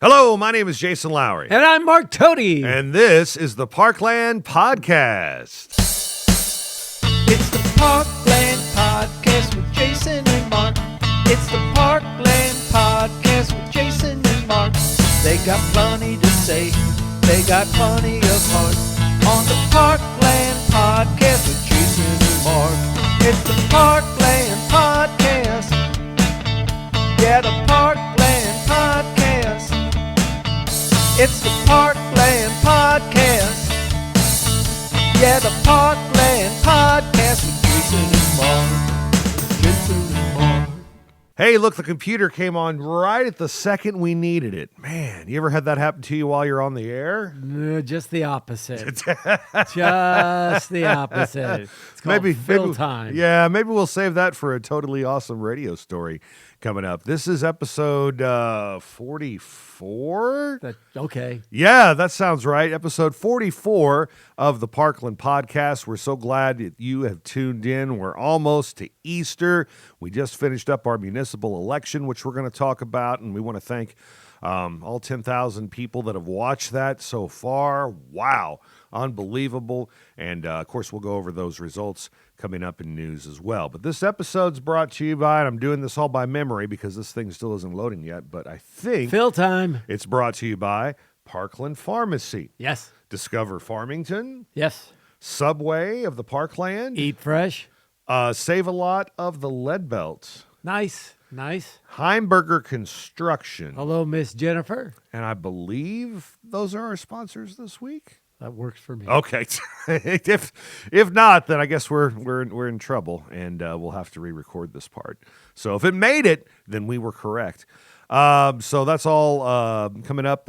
Hello, my name is Jason Lowry. And I'm Mark Toady. And this is the Parkland Podcast. It's the Parkland Podcast with Jason and Mark. It's the Parkland Podcast with Jason and Mark. They got plenty to say. They got plenty of heart. On the Parkland Podcast with Jason and Mark. It's the Parkland Podcast. Yeah, the Parkland Podcast. It's the Parkland Podcast. Yeah, the Parkland Podcast with Jason and Mark. Jason and Mark. Hey, look, the computer came on right at the second we needed it. Man, you ever had that happen to you while you're on the air? No, just the opposite. Just the opposite. It's called fill time. Yeah, maybe we'll save that for a totally awesome radio story coming up. This is episode 44. Okay. Yeah, that sounds right. Episode 44 of the Parkland Podcast. We're so glad that you have tuned in. We're almost to Easter. We just finished up our municipal election, which we're going to talk about, and we want to thank all 10,000 people that have watched that so far. Wow, unbelievable. And, of course, we'll go over those results coming up in news as well. But this episode's brought to you by, and I'm doing this all by memory because this thing still isn't loading yet, but I think Fill time. it's brought to you by Parkland Pharmacy. Yes. Discover Farmington, Yes. Subway of the Parkland, Eat fresh. Save a Lot of the Lead Belt, Nice. Nice. Heimberger Construction, Hello, Miss Jennifer. and I believe those are our sponsors this week. That works for me. Okay, if not, then I guess we're in trouble, and we'll have to re-record this part. So if it made it, then we were correct. So that's all coming up.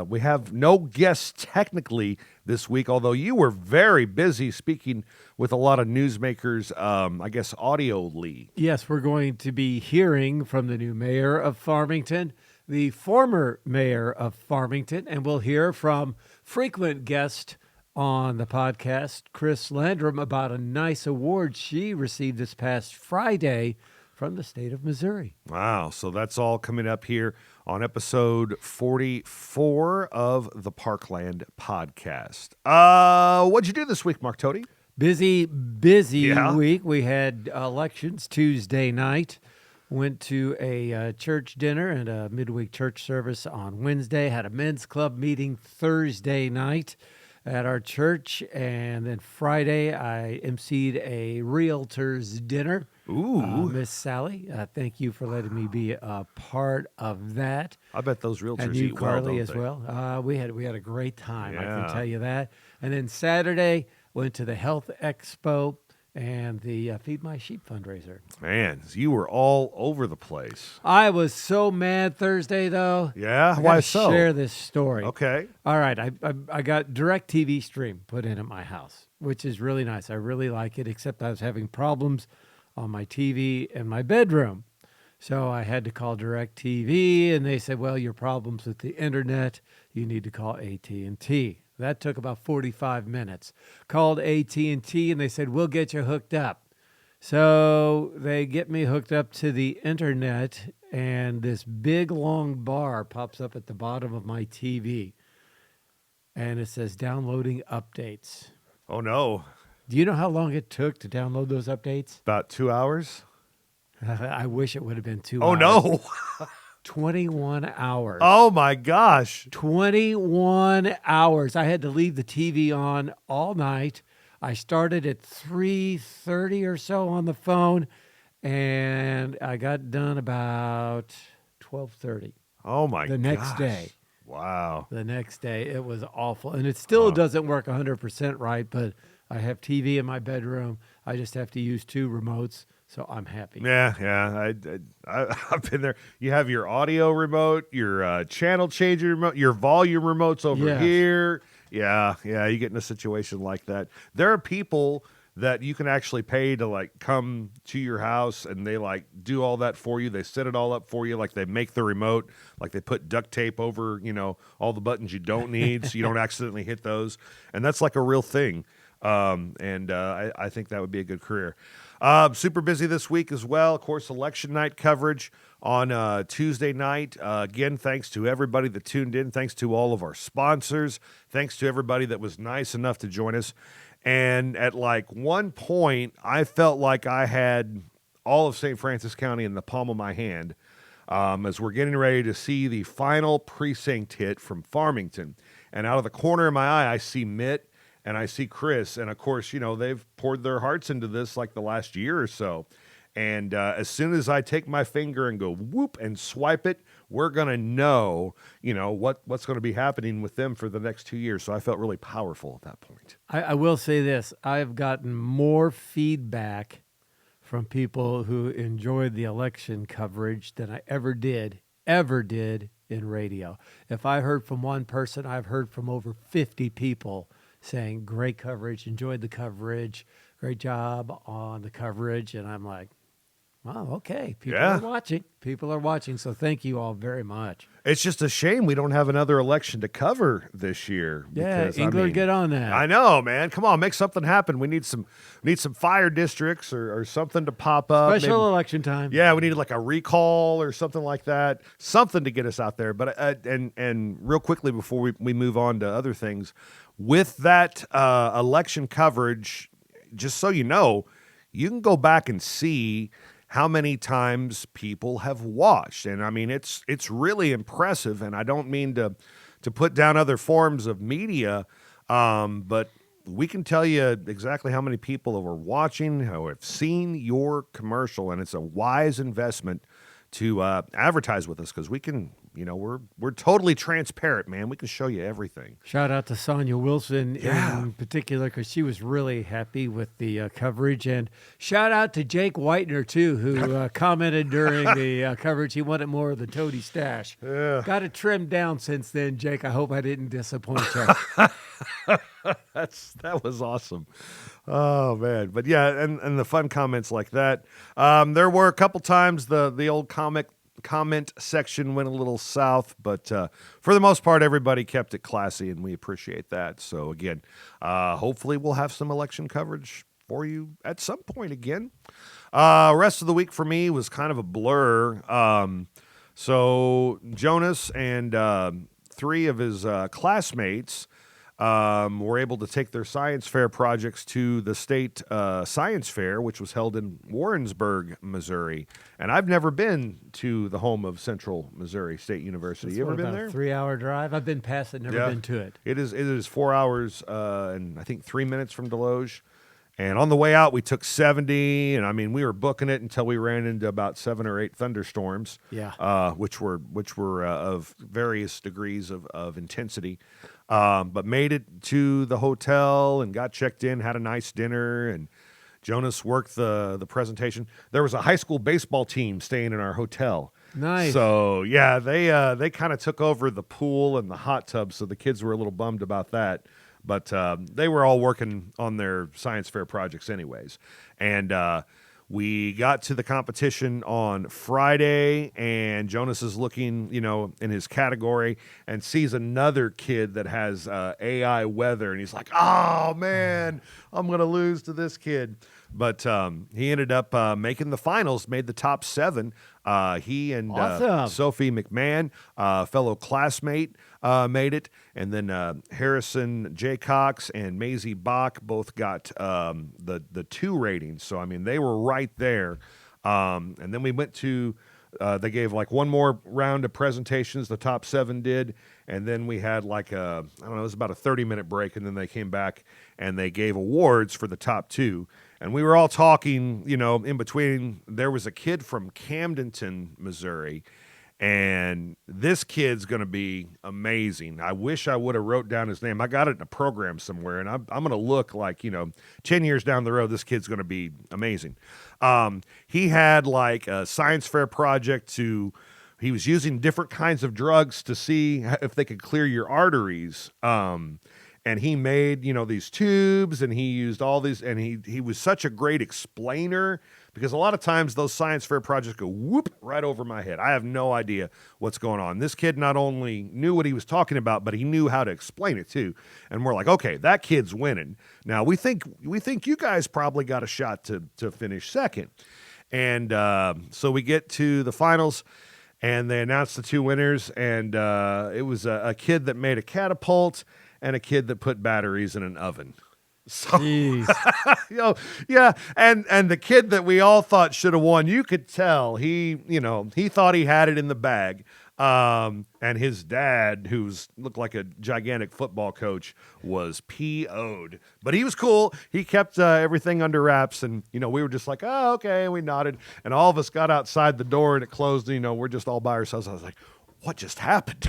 We have no guests technically this week, although you were very busy speaking with a lot of newsmakers, I guess audioly. Yes, we're going to be hearing from the new mayor of Farmington, the former mayor of Farmington, and we'll hear from frequent guest on the podcast, Chris Landrum, about a nice award she received this past Friday from the state of Missouri. Wow. So that's all coming up here on episode 44 of the Parkland Podcast. What'd you do this week, Mark Toady? Busy Yeah. week. We had elections Tuesday night. Went to a church dinner and a midweek church service on Wednesday. Had a men's club meeting Thursday night at our church. And then Friday, I emceed a realtor's dinner. Ooh. Miss Sally, thank you for letting me be a part of that. I bet those realtors And you, eat well, Carly, don't as they? well. We had a great time, I Yeah. can tell you that. And then Saturday, went to the Health Expo and the Feed My Sheep fundraiser. Man, you were all over the place. I was so mad Thursday, though. Yeah? I Why gotta so? share this story. Okay. All right, I got DirecTV Stream put in at my house, which is really nice. I really like it, except I was having problems on my TV in my bedroom. So I had to call DirecTV, and they said, well, your problems with the internet, you need to call AT&T. That took about 45 minutes. Called AT&T, and they said, we'll get you hooked up. So they get me hooked up to the internet, and this big, long bar pops up at the bottom of my TV. And it says, downloading updates. Oh, no. Do you know how long it took to download those updates? About 2 hours? I wish it would have been 2 Oh, hours. no. 21 hours. Oh, my gosh. 21 hours. I had to leave the TV on all night. I started at 3:30 or so on the phone, and I got done about 12:30 Oh, my the next day. Wow. The next day. It was awful. And it still doesn't work 100% right, but I have TV in my bedroom. I just have to use 2 remotes. So I'm happy. Yeah. I've been there. You have your audio remote, your channel changer remote, your volume remotes over Yes. here. Yeah. You get in a situation like that. There are people that you can actually pay to like come to your house and they like do all that for you. They set it all up for you. Like they make the remote, like they put duct tape over, all the buttons you don't need so you don't accidentally hit those. And that's like a real thing. I think that would be a good career. Super busy this week as well. Of course, election night coverage on Tuesday night. Again, thanks to everybody that tuned in. Thanks to all of our sponsors. Thanks to everybody that was nice enough to join us. And at like one point, I felt like I had all of St. Francis County in the palm of my hand as we're getting ready to see the final precinct hit from Farmington. And out of the corner of my eye, I see Mitt and I see Chris. And of course, you know, they've poured their hearts into this like the last year or so. And as soon as I take my finger and go whoop and swipe it, we're going to know, you know, what's going to be happening with them for the next 2 years. So I felt really powerful at that point. I will say this. I've gotten more feedback from people who enjoyed the election coverage than I ever did in radio. If I heard from one person, I've heard from over 50 people saying, great coverage, enjoyed the coverage, great job on the coverage. And I'm like, wow, okay. People are watching. People are watching. So thank you all very much. It's just a shame we don't have another election to cover this year. Yeah, Because, Engler, get on that. I know, man. Come on, make something happen. We need some fire districts or something to pop up. Special election time. Yeah, we need like a recall or something like that. Something to get us out there. But and real quickly before we move on to other things, with that election coverage, just so you know, you can go back and see how many times people have watched. And I mean, it's really impressive. And I don't mean to put down other forms of media, but we can tell you exactly how many people are watching, who have seen your commercial. And it's a wise investment to advertise with us because we can, you know, we're totally transparent, man. We can show you everything. Shout out to Sonia Wilson in particular because she was really happy with the coverage. And shout out to Jake Whitener, too, who commented during the coverage. He wanted more of the toady stash. Yeah. Got it trimmed down since then, Jake. I hope I didn't disappoint you. That was awesome. Oh, man. But yeah, and the fun comments like that. There were a couple times the old comment section went a little south, but for the most part, everybody kept it classy, and we appreciate that. So again, hopefully we'll have some election coverage for you at some point again. Rest of the week for me was kind of a blur. So Jonas and 3 of his classmates were able to take their science fair projects to the state science fair, which was held in Warrensburg, Missouri. And I've never been to the home of Central Missouri State University. You ever been there? 3-hour drive. I've been past it, never been to it. It is 4 hours and I think 3 minutes from Deloge. And on the way out, we took 70, and I mean, we were booking it until we ran into about 7 or 8 thunderstorms, which were of various degrees of intensity. But made it to the hotel and got checked in, had a nice dinner, and Jonas worked the presentation. There was a high school baseball team staying in our hotel. Nice. So yeah, they kind of took over the pool and the hot tub, so the kids were a little bummed about that. But they were all working on their science fair projects anyways. And we got to the competition on Friday, and Jonas is looking, you know, in his category and sees another kid that has AI weather. And he's like, oh, man, I'm going to lose to this kid. But he ended up making the finals, made the top 7. He and Awesome. Sophie McMahon, fellow classmate, made it. And then Harrison J. Cox and Maisie Bach both got the 2 ratings. So, I mean, they were right there. And then we went to, they gave like one more round of presentations, the top 7 did. And then we had like I don't know, it was about a 30-minute break. And then they came back and they gave awards for the top 2. And we were all talking, you know, in between. There was a kid from Camdenton, Missouri, and this kid's going to be amazing. I wish I would have wrote down his name. I got it in a program somewhere, and I'm going to look like, you know, 10 years down the road, this kid's going to be amazing. He had like a science fair project he was using different kinds of drugs to see if they could clear your arteries. And he made, you know, these tubes, and he used all these, and he was such a great explainer because a lot of times those science fair projects go whoop right over my head. I have no idea what's going on. This kid not only knew what he was talking about, but he knew how to explain it too. And we're like, okay, that kid's winning. Now we think you guys probably got a shot to finish second. And so we get to the finals, and they announced the two winners, and it was a kid that made a catapult and a kid that put batteries in an oven. So, yeah, and the kid that we all thought should have won, you could tell he thought he had it in the bag. And his dad, who's looked like a gigantic football coach, was PO'd. But he was cool. He kept everything under wraps, and we were just like, oh, okay, and we nodded, and all of us got outside the door, and it closed. We're just all by ourselves. I was like, what just happened?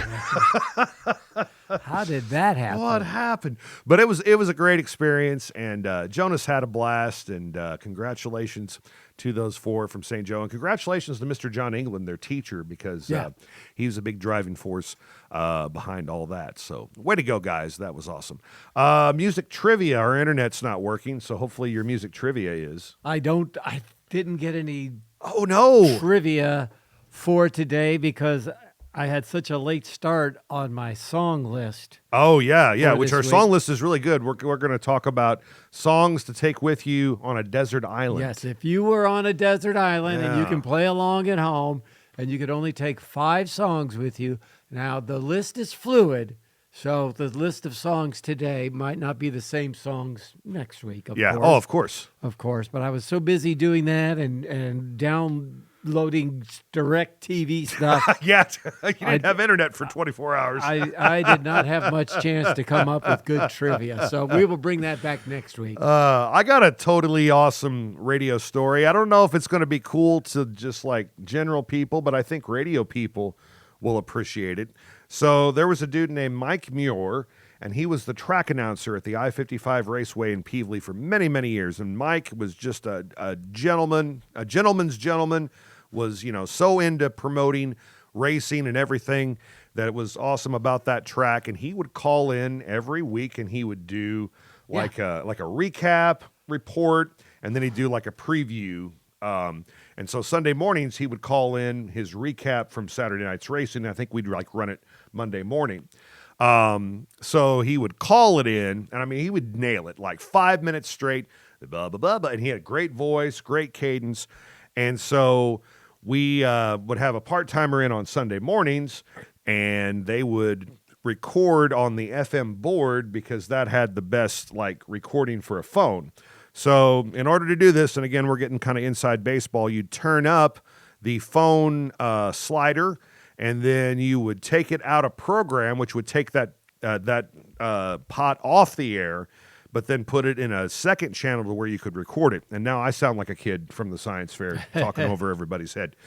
How did that happen? What happened? But it was a great experience, and Jonas had a blast, and congratulations to those four from St. Joe, and congratulations to Mr. John England, their teacher, because he was a big driving force behind all that. So way to go, guys. That was awesome. Music trivia. Our internet's not working, so hopefully your music trivia is. I didn't get any trivia for today because I had such a late start on my song list. Oh, yeah, which our song list is really good. We're going to talk about songs to take with you on a desert island. Yes, if you were on a desert island and you can play along at home and you could only take 5 songs with you. Now, the list is fluid, so the list of songs today might not be the same songs next week, of course. Oh, of course. Of course, but I was so busy doing that and downloading direct TV stuff. You didn't have internet for 24 hours. I did not have much chance to come up with good trivia, so we will bring that back next week. I got a totally awesome radio story. I don't know if it's going to be cool to just like general people, but I think radio people will appreciate it. So there was a dude named Mike Muir, and he was the track announcer at the I-55 Raceway in Peevely for many, many years. And Mike was just a gentleman's gentleman, was, so into promoting racing and everything that was awesome about that track. And he would call in every week, and he would do like a recap report, and then he'd do like a preview. And so Sunday mornings, he would call in his recap from Saturday night's racing. I think we'd run it Monday morning. So he would call it in, and he would nail it like 5 minutes straight, blah, blah, blah, blah. And he had a great voice, great cadence. And so we would have a part-timer in on Sunday mornings, and they would record on the FM board because that had the best recording for a phone. So in order to do this, and again, we're getting kind of inside baseball, you'd turn up the phone slider, and then you would take it out of program, which would take that pot off the air, but then put it in a second channel to where you could record it. And now I sound like a kid from the science fair talking over everybody's head.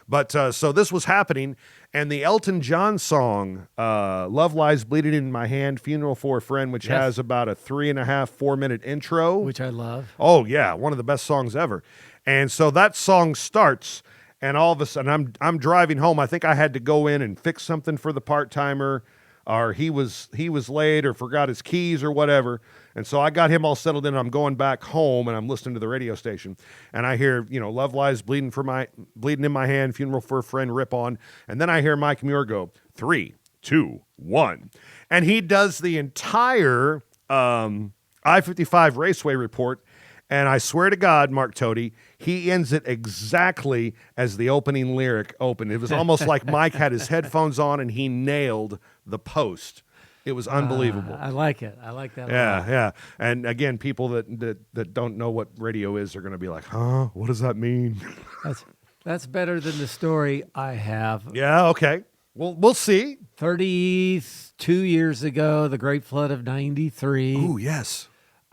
But so this was happening, and the Elton John song, Love Lies Bleeding in My Hand, Funeral for a Friend, which has about a 3.5-4 minute intro. Which I love. Oh, yeah, one of the best songs ever. And so that song starts, and all of a sudden I'm driving home. I think I had to go in and fix something for the part-timer, or he was late or forgot his keys or whatever. And so I got him all settled in. I'm going back home, and I'm listening to the radio station, and I hear, Love Lies Bleeding in My Hand, Funeral for a Friend, rip on. And then I hear Mike Muir go, 3, 2, 1. And he does the entire I-55 Raceway report. And I swear to God, Mark Toady, he ends it exactly as the opening lyric opened. It was almost like Mike had his headphones on and he nailed the post. It was unbelievable. I like it. I like that. Yeah. And again, people that don't know what radio is are going to be like, huh? What does that mean? That's better than the story I have. Yeah, okay. Well, we'll see. 32 years ago, the Great Flood of 93. Ooh, yes.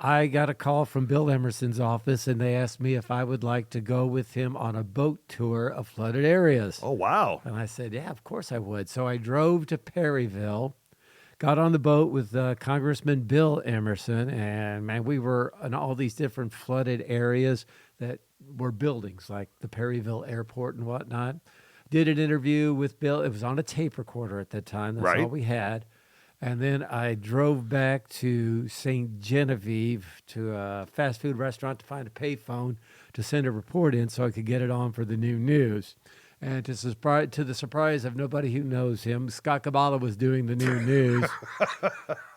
I got a call from Bill Emerson's office, and they asked me if I would like to go with him on a boat tour of flooded areas. Oh, wow. And I said, yeah, of course I would. So I drove to Perryville, got on the boat with Congressman Bill Emerson, and, man, we were in all these different flooded areas that were buildings, like the Perryville Airport and whatnot. Did an interview with Bill. It was on a tape recorder at that time. That's all we had. And then I drove back to St. Genevieve to a fast food restaurant to find a payphone to send a report in so I could get it on for the new news. And to the surprise of nobody who knows him, Scott Kabbalah was doing the new news.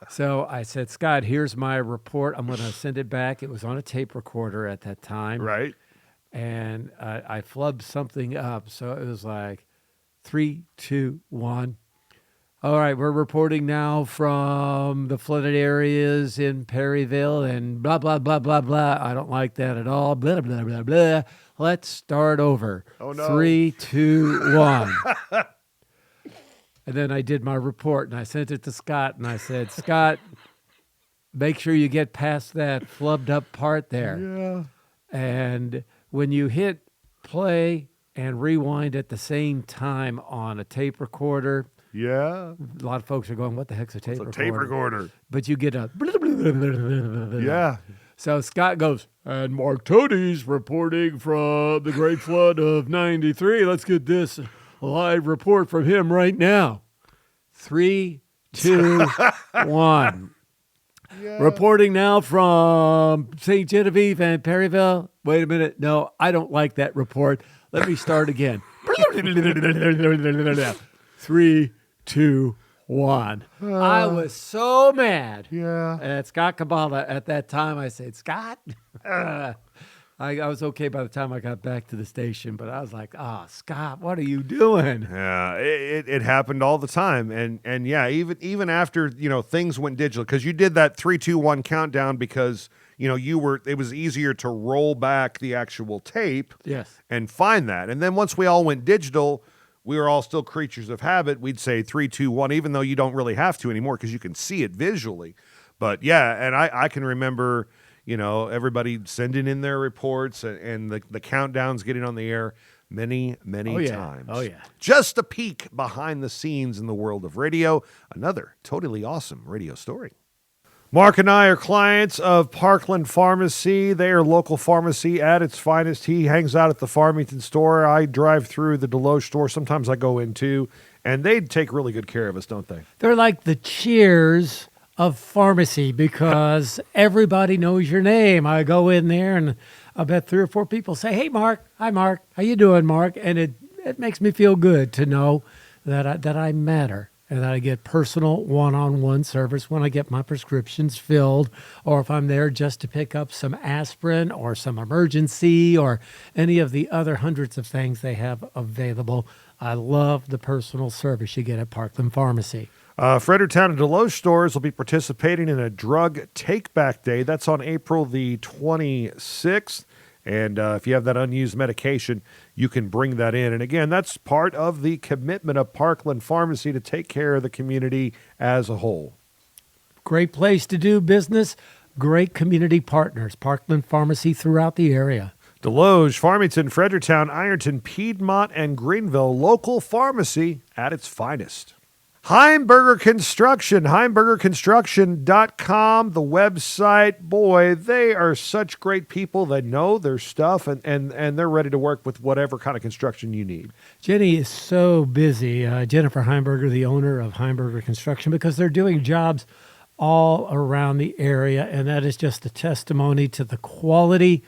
So I said, Scott, here's my report. I'm going to send it back. It was on a tape recorder at that time. Right. And I flubbed something up. So it was like 3, 2, 1. All right, we're reporting now from the flooded areas in Perryville and blah, blah, blah, blah, blah. I don't like that at all. Blah, blah, blah, blah. Let's start over. Oh, no. 3, 2, 1. And then I did my report, and I sent it to Scott, and I said, Scott, make sure you get past that flubbed up part there. Yeah. And when you hit play and rewind at the same time on a tape recorder, Yeah. a lot of folks are going, what the heck's a tape It's a recorder? tape recorder. But you get a... Yeah. So Scott goes, and Mark Tody's reporting from the Great Flood of 93. Let's get this live report from him right now. 3, 2, 1. Yeah. Reporting now from St. Genevieve and Perryville. Wait a minute. No, I don't like that report. Let me start again. 3, 2, 1. I was so mad Yeah. at Scott Kabbalah at that time. I said, Scott? I was okay by the time I got back to the station, but I was like, Scott, what are you doing? Yeah, it happened all the time, and yeah, even after things went digital, because you did that 3, 2, 1 countdown because it was easier to roll back the actual tape, Yes. and find that, and then once we all went digital, we were all still creatures of habit. We'd say 3, 2, 1, even though you don't really have to anymore because you can see it visually. But yeah, and I can remember. Everybody sending in their reports and the countdowns getting on the air many times. Oh, yeah. Just a peek behind the scenes in the world of radio. Another totally awesome radio story. Mark and I are clients of Parkland Pharmacy. They are local pharmacy at its finest. He hangs out at the Farmington store. I drive through the Deloge store. Sometimes I go in too. And they take really good care of us, don't they? They're like the Cheers of pharmacy because everybody knows your name. I go in there and I bet 3 or 4 people say, hey, Mark. Hi, Mark. How you doing, Mark? And it makes me feel good to know that I matter and that I get personal one-on-one service when I get my prescriptions filled, or if I'm there just to pick up some aspirin or some emergency or any of the other hundreds of things they have available. I love the personal service you get at Parkland Pharmacy. Fredericktown and Deloge stores will be participating in a drug take-back day. That's on April the 26th. And if you have that unused medication, you can bring that in. And again, that's part of the commitment of Parkland Pharmacy to take care of the community as a whole. Great place to do business. Great community partners. Parkland Pharmacy throughout the area. Deloge, Farmington, Fredericktown, Ironton, Piedmont, and Greenville. Local pharmacy at its finest. Heimberger Construction, heimbergerconstruction.com, the website. Boy, they are such great people that know their stuff, and they're ready to work with whatever kind of construction you need. Jenny is so busy, Jennifer Heimberger, the owner of Heimberger Construction, because they're doing jobs all around the area, and that is just a testimony to the quality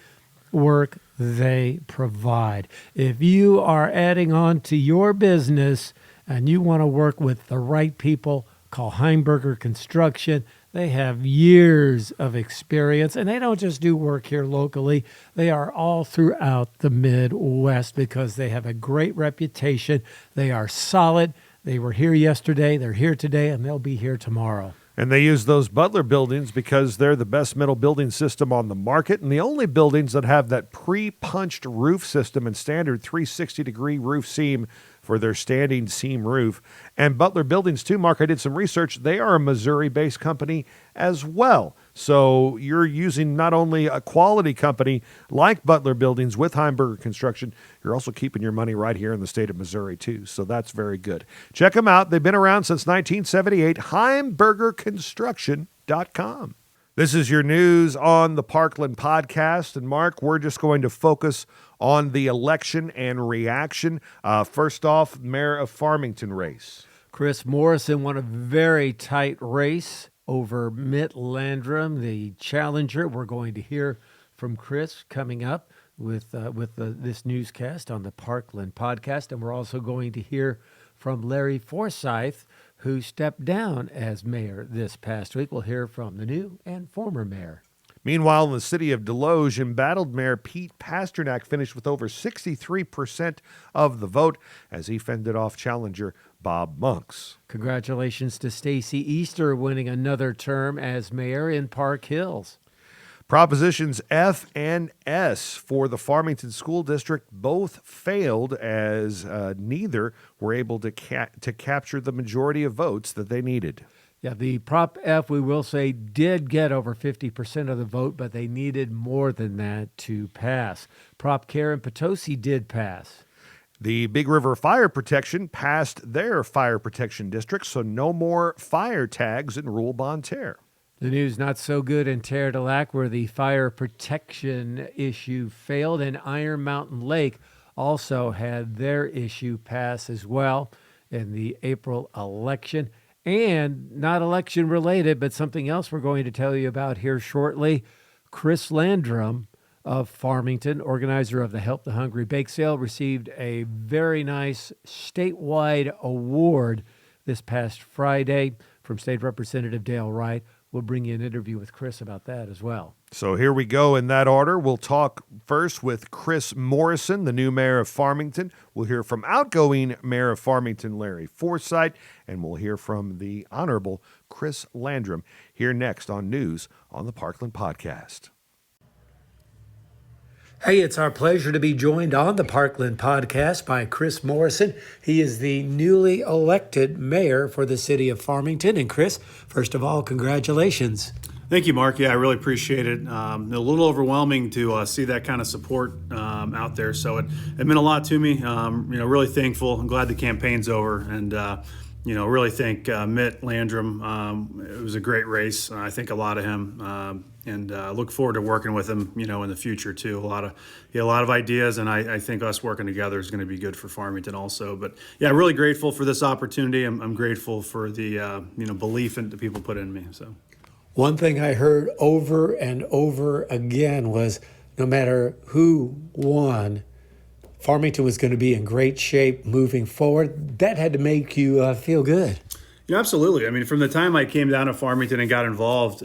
work they provide. If you are adding on to your business and you want to work with the right people, call Heimberger Construction. They have years of experience, and they don't just do work here locally. They are all throughout the Midwest because they have a great reputation. They are solid. They were here yesterday, they're here today, and they'll be here tomorrow. And they use those Butler buildings because they're the best metal building system on the market and the only buildings that have that pre-punched roof system and standard 360-degree roof seam for their standing seam roof. And Butler Buildings, too, Mark, I did some research. They are a Missouri-based company as well. So you're using not only a quality company like Butler Buildings with Heimberger Construction, you're also keeping your money right here in the state of Missouri, too. So that's very good. Check them out. They've been around since 1978, heimbergerconstruction.com. This is your news on the Parkland podcast. And Mark, we're just going to focus on the election and reaction. First off, Mayor of Farmington race. Chris Morrison won a very tight race over Mitt Landrum, the challenger. We're going to hear from Chris coming up with this newscast on the Parkland podcast. And we're also going to hear from Larry Forsythe, who stepped down as mayor this past week. We'll hear from the new and former mayor. Meanwhile, in the city of Deloge, embattled Mayor Pete Pasternak finished with over 63% of the vote as he fended off challenger Bob Monks. Congratulations to Stacy Easter winning another term as mayor in Park Hills. Propositions F and S for the Farmington School District both failed as neither were able to capture the majority of votes that they needed. Yeah, the Prop F, we will say, did get over 50% of the vote, but they needed more than that to pass. Prop Care in Potosi did pass. The Big River Fire Protection passed their fire protection district, so no more fire tags in rural Bonne Terre. The news not so good in Terre de Lac, where the fire protection issue failed, and Iron Mountain Lake also had their issue pass as well in the April election. And not election related, but something else we're going to tell you about here shortly. Chris Landrum of Farmington, organizer of the Help the Hungry Bake Sale, received a very nice statewide award this past Friday from State Representative Dale Wright. We'll bring you an interview with Chris about that as well. So here we go in that order. We'll talk first with Chris Morrison, the new mayor of Farmington. We'll hear from outgoing mayor of Farmington, Larry Forsythe, and we'll hear from the Honorable Chris Landrum here next on News on the Parkland Podcast. Hey, it's our pleasure to be joined on the Parkland Podcast by Chris Morrison. He is the newly elected mayor for the city of Farmington. And Chris, first of all, congratulations. Thank you, Mark. Yeah, I really appreciate it. A little overwhelming to see that kind of support out there. So it meant a lot to me. Really thankful. I'm glad the campaign's over. And, really thank Mitt Landrum. It was a great race. I think a lot of him. And look forward to working with him, in the future too. He had a lot of ideas, and I think us working together is going to be good for Farmington also. But yeah, really grateful for this opportunity. I'm grateful for the belief that people put in me. So, one thing I heard over and over again was no matter who won, Farmington was going to be in great shape moving forward. That had to make you feel good. Yeah, absolutely. I mean, from the time I came down to Farmington and got involved,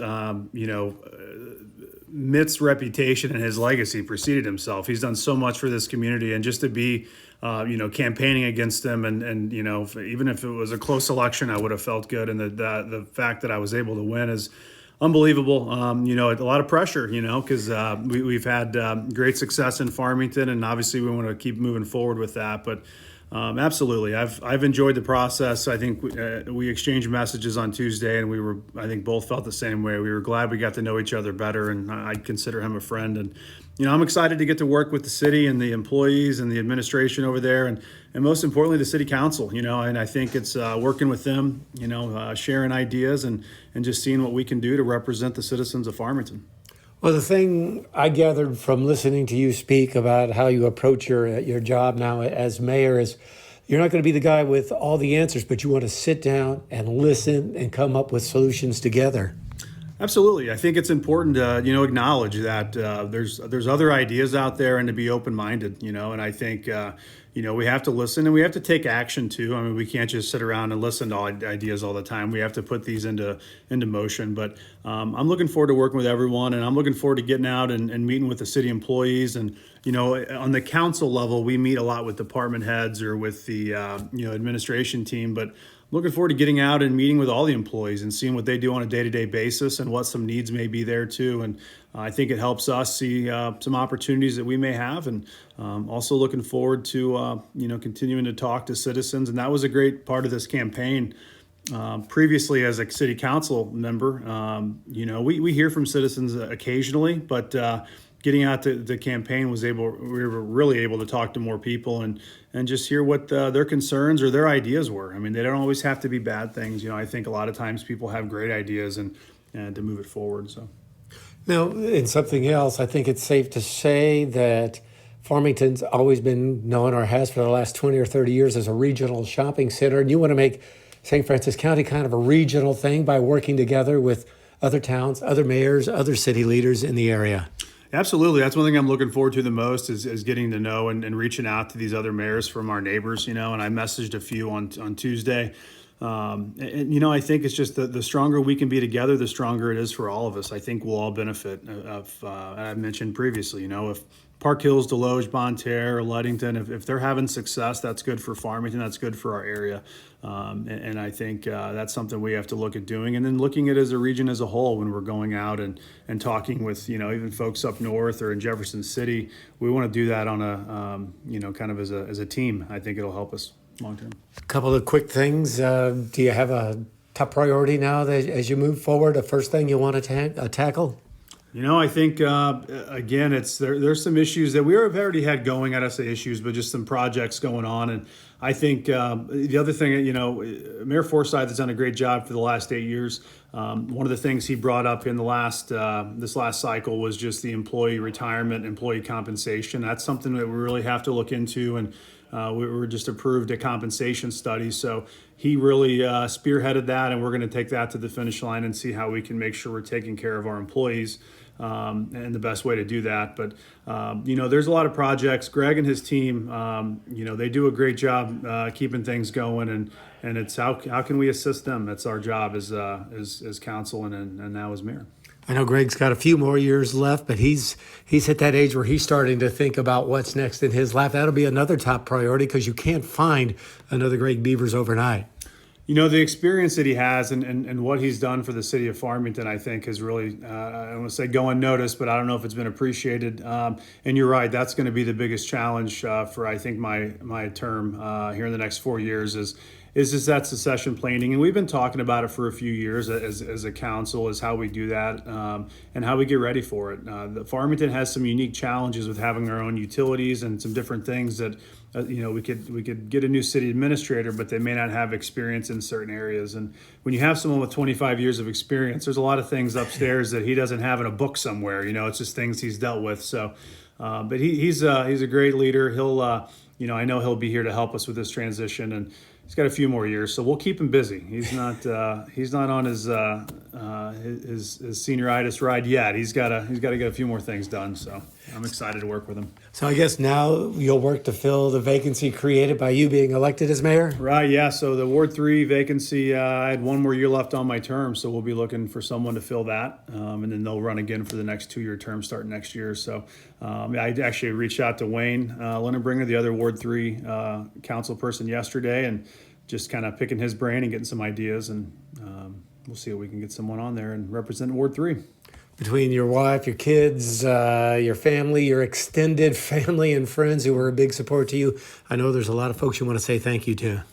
Mitt's reputation and his legacy preceded himself. He's done so much for this community, and just to be, campaigning against him, and even if it was a close election, I would have felt good. And the fact that I was able to win is unbelievable. A lot of pressure, because we've had great success in Farmington, and obviously we want to keep moving forward with that. But absolutely, I've enjoyed the process. I think we exchanged messages on Tuesday, and I think both felt the same way. We were glad we got to know each other better, and I'd consider him a friend. And I'm excited to get to work with the city and the employees and the administration over there, and most importantly, the city council. And I think it's working with them, sharing ideas and just seeing what we can do to represent the citizens of Farmington. Well, the thing I gathered from listening to you speak about how you approach your job now as mayor is you're not going to be the guy with all the answers, but you want to sit down and listen and come up with solutions together. Absolutely. I think it's important to, acknowledge that there's other ideas out there and to be open-minded, and I think, we have to listen and we have to take action too. I mean, we can't just sit around and listen to all ideas all the time. We have to put these into motion. But I'm looking forward to working with everyone, and I'm looking forward to getting out and meeting with the city employees. And, on the council level, we meet a lot with department heads or with the, administration team. But looking forward to getting out and meeting with all the employees and seeing what they do on a day-to-day basis and what some needs may be there too. And I think it helps us see some opportunities that we may have, and also looking forward to continuing to talk to citizens. And that was a great part of this campaign. Previously, as a city council member, we hear from citizens occasionally, but getting out to the campaign we were really able to talk to more people and just hear what their concerns or their ideas were. I mean, they don't always have to be bad things. I think a lot of times people have great ideas and to move it forward. So. Now, in something else, I think it's safe to say that Farmington's always been known, or has for the last 20 or 30 years, as a regional shopping center, and you want to make St. Francis County kind of a regional thing by working together with other towns, other mayors, other city leaders in the area? Absolutely. That's one thing I'm looking forward to the most is getting to know and reaching out to these other mayors from our neighbors, and I messaged a few on Tuesday. I think it's just the stronger we can be together, the stronger it is for all of us. I think we'll all benefit I mentioned previously, if Park Hills, Deloge, Bonne Terre, or Ludington, if they're having success, that's good for Farmington, that's good for our area. And I think that's something we have to look at doing. And then looking at it as a region as a whole when we're going out and talking with, even folks up north or in Jefferson City, we want to do that on a, kind of as a team. I think it'll help us long term. A couple of quick things. Do you have a top priority now that as you move forward, the first thing you want to tackle? I think, again, there's some issues that we have already had going. I don't say issues, but just some projects going on. And I think the other thing, Mayor Forsythe has done a great job for the last 8 years. One of the things he brought up in this last cycle was just the employee retirement, employee compensation. That's something that we really have to look into. And we were just approved a compensation study. So he really spearheaded that, and we're going to take that to the finish line and see how we can make sure we're taking care of our employees. And the best way to do that. But, there's a lot of projects. Greg and his team, they do a great job keeping things going. And it's how can we assist them? That's our job as council and now as mayor. I know Greg's got a few more years left, but he's hit that age where he's starting to think about what's next in his life. That'll be another top priority because you can't find another Greg Beavers overnight. The experience that he has and what he's done for the city of Farmington, I think, has really, I don't want to say go unnoticed, but I don't know if it's been appreciated. And you're right, that's going to be the biggest challenge for, I think, my term here in the next 4 years is just that succession planning. And we've been talking about it for a few years as a council, is how we do that and how we get ready for it. The Farmington has some unique challenges with having our own utilities and some different things that we could get a new city administrator, but they may not have experience in certain areas. And when you have someone with 25 years of experience, there's a lot of things upstairs that he doesn't have in a book somewhere. It's just things he's dealt with. So, but he's a great leader. He'll, I know he'll be here to help us with this transition, and he's got a few more years, so we'll keep him busy. He's not on his senioritis ride yet. He's got to get a few more things done. So I'm excited to work with him. So I guess now you'll work to fill the vacancy created by you being elected as mayor? Right, yeah. So the Ward 3 vacancy, I had one more year left on my term, so we'll be looking for someone to fill that. And then they'll run again for the next 2-year term starting next year. So I actually reached out to Wayne Lindenbringer, the other Ward 3 council person, yesterday, and just kind of picking his brain and getting some ideas. And we'll see if we can get someone on there and represent Ward 3. Between your wife, your kids, your family, your extended family and friends who were a big support to you, I know there's a lot of folks you want to say thank you to.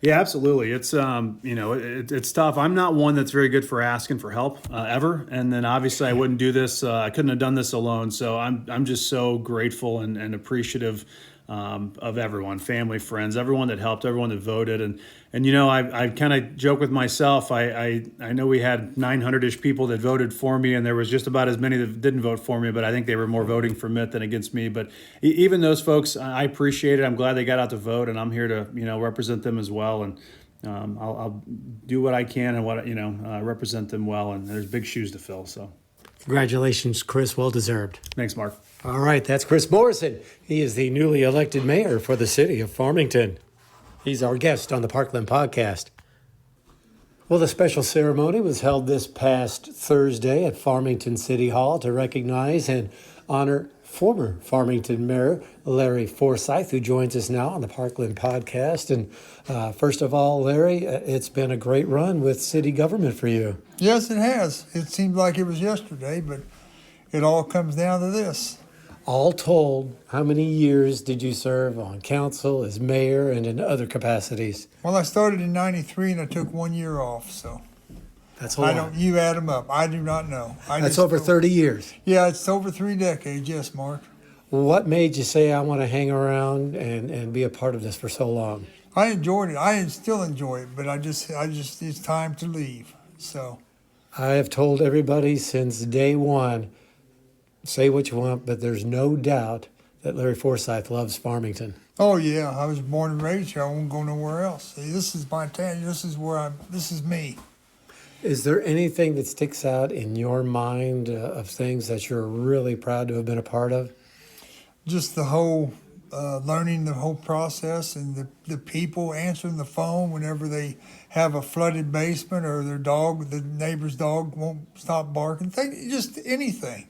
Yeah, absolutely. It's it's tough. I'm not one that's very good for asking for help ever, and then obviously I wouldn't do this. I couldn't have done this alone. So I'm just so grateful and appreciative of everyone, family, friends, everyone that helped, everyone that voted. And I kind of joke with myself. I know we had 900-ish people that voted for me, and there was just about as many that didn't vote for me, but I think they were more voting for Mitt than against me. But even those folks, I appreciate it. I'm glad they got out to vote, and I'm here to, represent them as well. And I'll do what I can and represent them well. And there's big shoes to fill. So congratulations, Chris. Well deserved. Thanks, Mark. All right, that's Chris Morrison. He is the newly elected mayor for the city of Farmington. He's our guest on the Parkland podcast. Well, the special ceremony was held this past Thursday at Farmington City Hall to recognize and honor former Farmington Mayor Larry Forsythe, who joins us now on the Parkland podcast. And first of all, Larry, it's been a great run with city government for you. Yes, it has. It seemed like it was yesterday, but it all comes down to this. All told, how many years did you serve on council, as mayor, and in other capacities? Well, I started in '93 and I took 1 year off, so That's a lot. you add them up. I do not know. That's over 30 years. Yeah, it's over 3 decades. Yes, Mark. What made you say, I want to hang around and be a part of this for so long? I enjoyed it. I still enjoy it, but I just it's time to leave. So I have told everybody since day one, say what you want, but there's no doubt that Larry Forsythe loves Farmington. Oh yeah, I was born and raised here. I won't go nowhere else. See, this is my town. This is me. Is there anything that sticks out in your mind of things that you're really proud to have been a part of? Just the whole learning the whole process, and the people answering the phone whenever they have a flooded basement or the neighbor's dog won't stop barking. Just anything.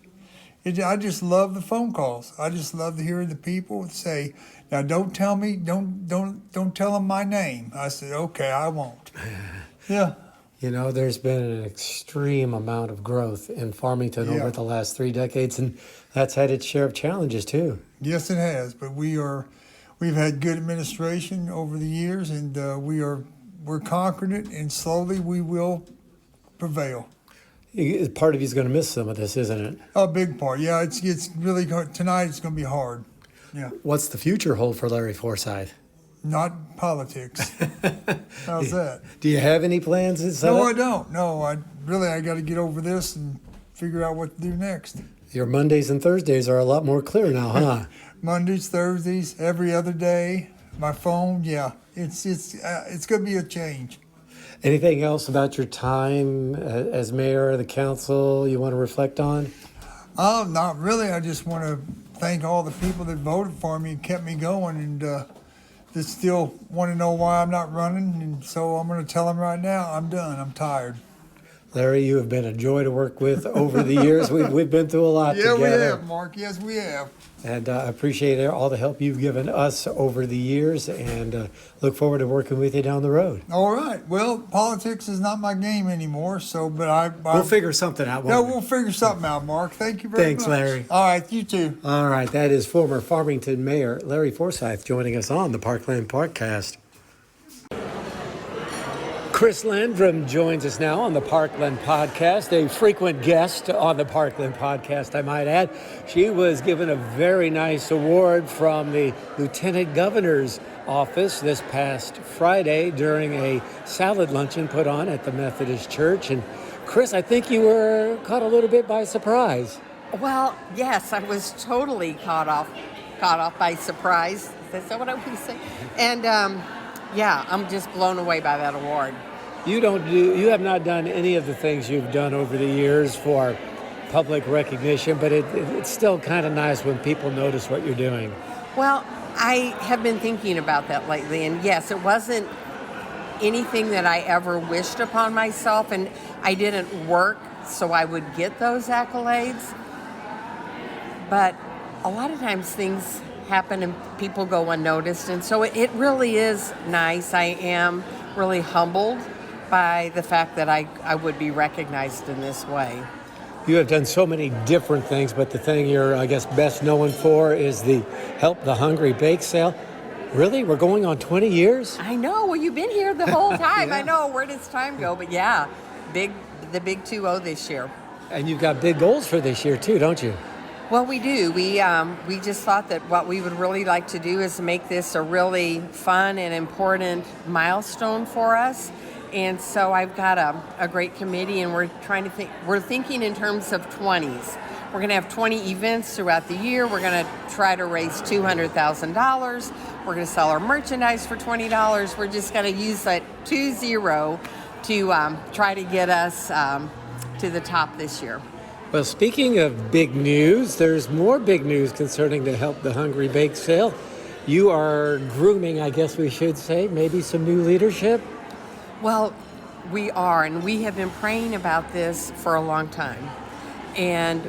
I just love the phone calls. I just love to hear the people say, "Now don't tell me, don't tell them my name." I said, "Okay, I won't." Yeah. You know, there's been an extreme amount of growth in Farmington over the last 3 decades, and that's had its share of challenges too. Yes, it has. But we've had good administration over the years, and we're conquering it, and slowly we will prevail. Part of you's going to miss some of this, isn't it? A big part. Yeah, it's really hard. Tonight it's going to be hard. Yeah. What's the future hold for Larry Forsythe? Not politics. How's that? Do you have any plans? No, I don't. No, I got to get over this and figure out what to do next. Your Mondays and Thursdays are a lot more clear now, huh? Mondays, Thursdays, every other day. My phone, yeah. It's going to be a change. Anything else about your time as mayor of the council you want to reflect on? Not really. I just want to thank all the people that voted for me and kept me going, and that still want to know why I'm not running. And so I'm going to tell them right now, I'm done. I'm tired. Larry, you have been a joy to work with over the years. We've been through a lot together. Yeah, we have, Mark. Yes, we have. And I appreciate all the help you've given us over the years, and look forward to working with you down the road. All right. Well, politics is not my game anymore, We'll figure something out, won't we? We'll figure something out, Mark. Thank you very much. Thanks, Larry. All right, you too. All right, that is former Farmington Mayor Larry Forsythe joining us on the Parkland Podcast. Chris Landrum joins us now on the Parkland Podcast, a frequent guest on the Parkland Podcast, I might add. She was given a very nice award from the Lieutenant Governor's office this past Friday during a salad luncheon put on at the Methodist Church. And Chris, I think you were caught a little bit by surprise. Well, yes, I was totally caught off by surprise. Is that what I would say? And yeah, I'm just blown away by that award. You have not done any of the things you've done over the years for public recognition, but it's still kind of nice when people notice what you're doing. Well, I have been thinking about that lately, and yes, it wasn't anything that I ever wished upon myself, and I didn't work so I would get those accolades. But a lot of times things happen and people go unnoticed, and so it really is nice. I am really humbled by the fact that I would be recognized in this way. You have done so many different things, but the thing you're, I guess, best known for is the Help the Hungry bake sale. Really? We're going on 20 years? I know. Well, you've been here the whole time. Yeah. I know. Where does time go? But yeah, the big 2-0 this year. And you've got big goals for this year too, don't you? Well, we do. We just thought that what we would really like to do is make this a really fun and important milestone for us. And so I've got a great committee, and we're thinking in terms of 20s. We're going to have 20 events throughout the year. We're going to try to raise $200,000. We're going to sell our merchandise for $20. We're just going to use that 20 to try to get us to the top this year. Well, speaking of big news, there's more big news concerning the Help the Hungry bake sale. You are grooming, I guess we should say, maybe some new leadership? Well, we are, and we have been praying about this for a long time. And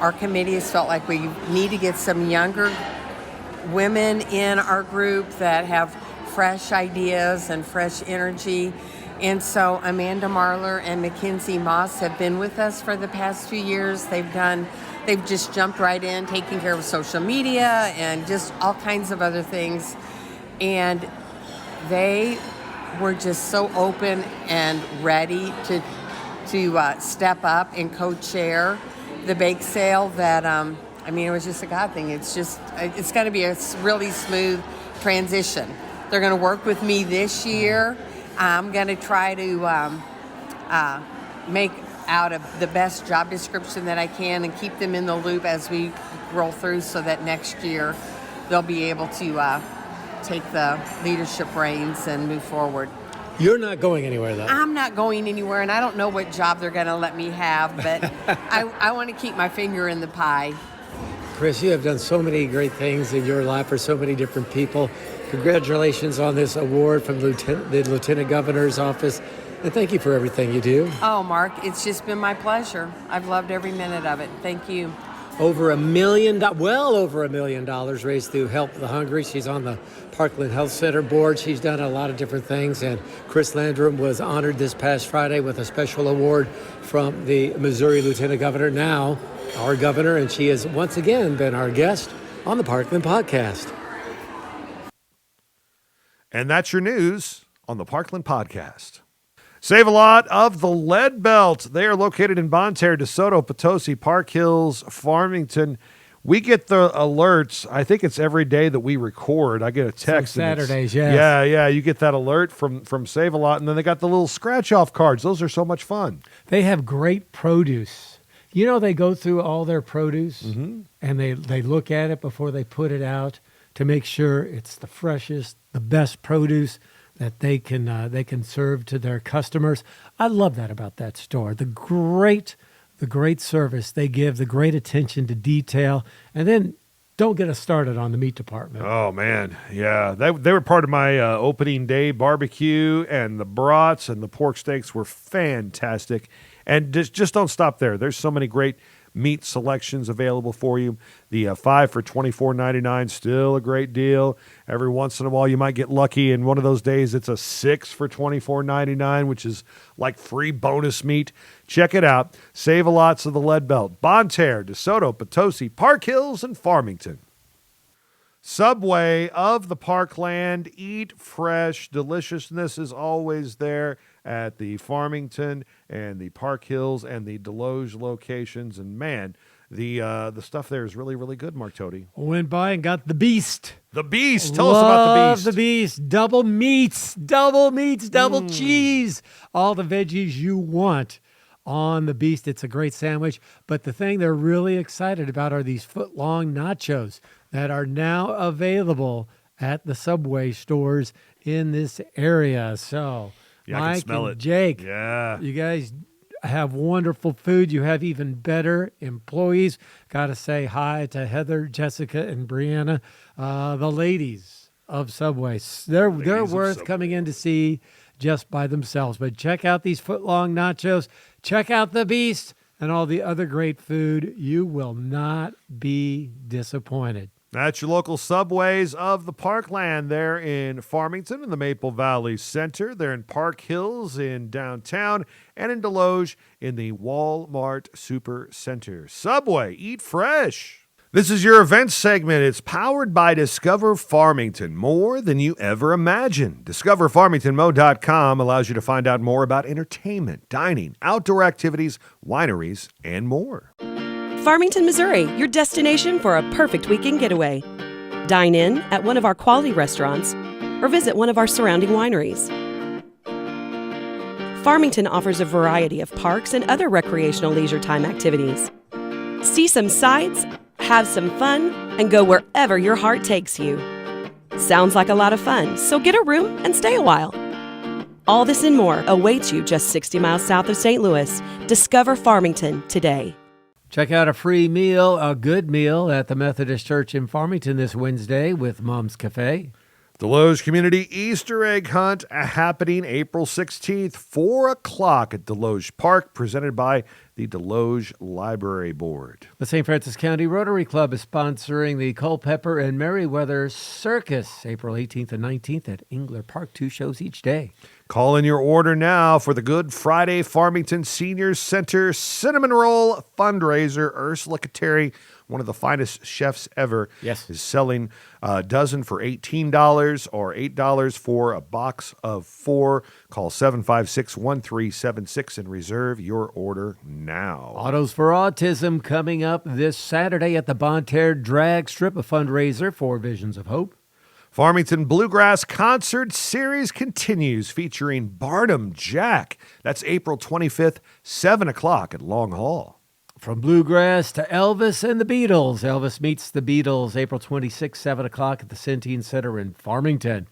our committee has felt like we need to get some younger women in our group that have fresh ideas and fresh energy. And so Amanda Marler and Mackenzie Moss have been with us for the past few years. They've just jumped right in, taking care of social media and just all kinds of other things. And they were just so open and ready to step up and co-chair the bake sale that, it was just a God thing. It's going to be a really smooth transition. They're going to work with me this year. I'm going to try to make out of the best job description that I can and keep them in the loop as we roll through so that next year they'll be able to take the leadership reins and move forward. You're not going anywhere, though. I'm not going anywhere, and I don't know what job they're going to let me have, but I want to keep my finger in the pie. Chris, you have done so many great things in your life for so many different people. Congratulations on this award from the Lieutenant Governor's office, and thank you for everything you do. Oh, Mark, it's just been my pleasure. I've loved every minute of it. Thank you. Well over $1 million raised through Help the Hungry. She's on the Parkland Health Center board. She's done a lot of different things, and Chris Landrum was honored this past Friday with a special award from the Missouri Lieutenant Governor, now our governor, and she has once again been our guest on the Parkland Podcast. And that's your news on the Parkland Podcast. Save a lot of the Lead Belt. They are located in Bonne Terre, DeSoto, Potosi, Park Hills, Farmington. We get the alerts. I think it's every day that we record. I get a text. Saturdays, yes. Yeah. You get that alert from Save a Lot, and then they got the little scratch-off cards. Those are so much fun. They have great produce. You know, they go through all their produce, and they look at it before they put it out to make sure it's the freshest, the best produce that they can serve to their customers. I love that about that store. The great service they give, the great attention to detail, and then don't get us started on the meat department. Oh, man. Yeah. They were part of my opening day barbecue, and the brats and the pork steaks were fantastic. And just don't stop there. There's so many great meat selections available for you. The 5 for $24.99, still a great deal. Every once in a while, you might get lucky, and one of those days it's a 6 for $24.99, which is like free bonus meat. Check it out. Save a lots of the Lead Belt. Bonne Terre, DeSoto, Potosi, Park Hills, and Farmington. Subway of the Parkland. Eat fresh. Deliciousness is always there at the Farmington and the Park Hills and the Deloge locations. And man, the stuff there is really, really good, Mark Tody. Went by and got the Beast. The Beast. Tell us about the Beast. Love the Beast. Double meats, double cheese. All the veggies you want on the Beast. It's a great sandwich. But the thing they're really excited about are these foot-long nachos that are now available at the Subway stores in this area. So, Yeah, I Mike can smell and it. Jake, Yeah. you guys have wonderful food. You have even better employees. Got to say hi to Heather, Jessica, and Brianna, the ladies of Subway. They're worth Subway. coming in to see just by themselves. But check out these foot-long nachos. Check out the Beast and all the other great food. You will not be disappointed. That's your local Subways of the Parkland. They're in Farmington in the Maple Valley Center. They're in Park Hills in downtown, and in Deloge in the Walmart Super Center. Subway, eat fresh. This is your events segment. It's powered by Discover Farmington, more than you ever imagined. DiscoverFarmingtonMo.com allows you to find out more about entertainment, dining, outdoor activities, wineries, and more. Farmington, Missouri, your destination for a perfect weekend getaway. Dine in at one of our quality restaurants or visit one of our surrounding wineries. Farmington offers a variety of parks and other recreational leisure time activities. See some sights, have some fun, and go wherever your heart takes you. Sounds like a lot of fun, so get a room and stay a while. All this and more awaits you just 60 miles south of St. Louis. Discover Farmington today. Check out a free meal, a good meal at the Methodist Church in Farmington this Wednesday with Mom's Cafe. Deloge Community Easter Egg Hunt happening April 16th, 4 o'clock at Deloge Park, presented by the Deloge Library Board. The St. Francis County Rotary Club is sponsoring the Culpeper and Merriweather Circus, April 18th and 19th at Engler Park, 2 shows each day. Call in your order now for the Good Friday Farmington Senior Center Cinnamon Roll fundraiser. Ursula Kateri, one of the finest chefs ever, Yes. is selling a dozen for $18 or $8 for a box of 4. Call 756-1376 and reserve your order now. Autos for Autism coming up this Saturday at the Bonne Terre Drag Strip, a fundraiser for Visions of Hope. Farmington Bluegrass Concert Series continues featuring Barnum Jack. That's April 25th, 7 o'clock at Long Hall. From bluegrass to Elvis and the Beatles. Elvis meets the Beatles, April 26th, 7 o'clock at the Centene Center in Farmington.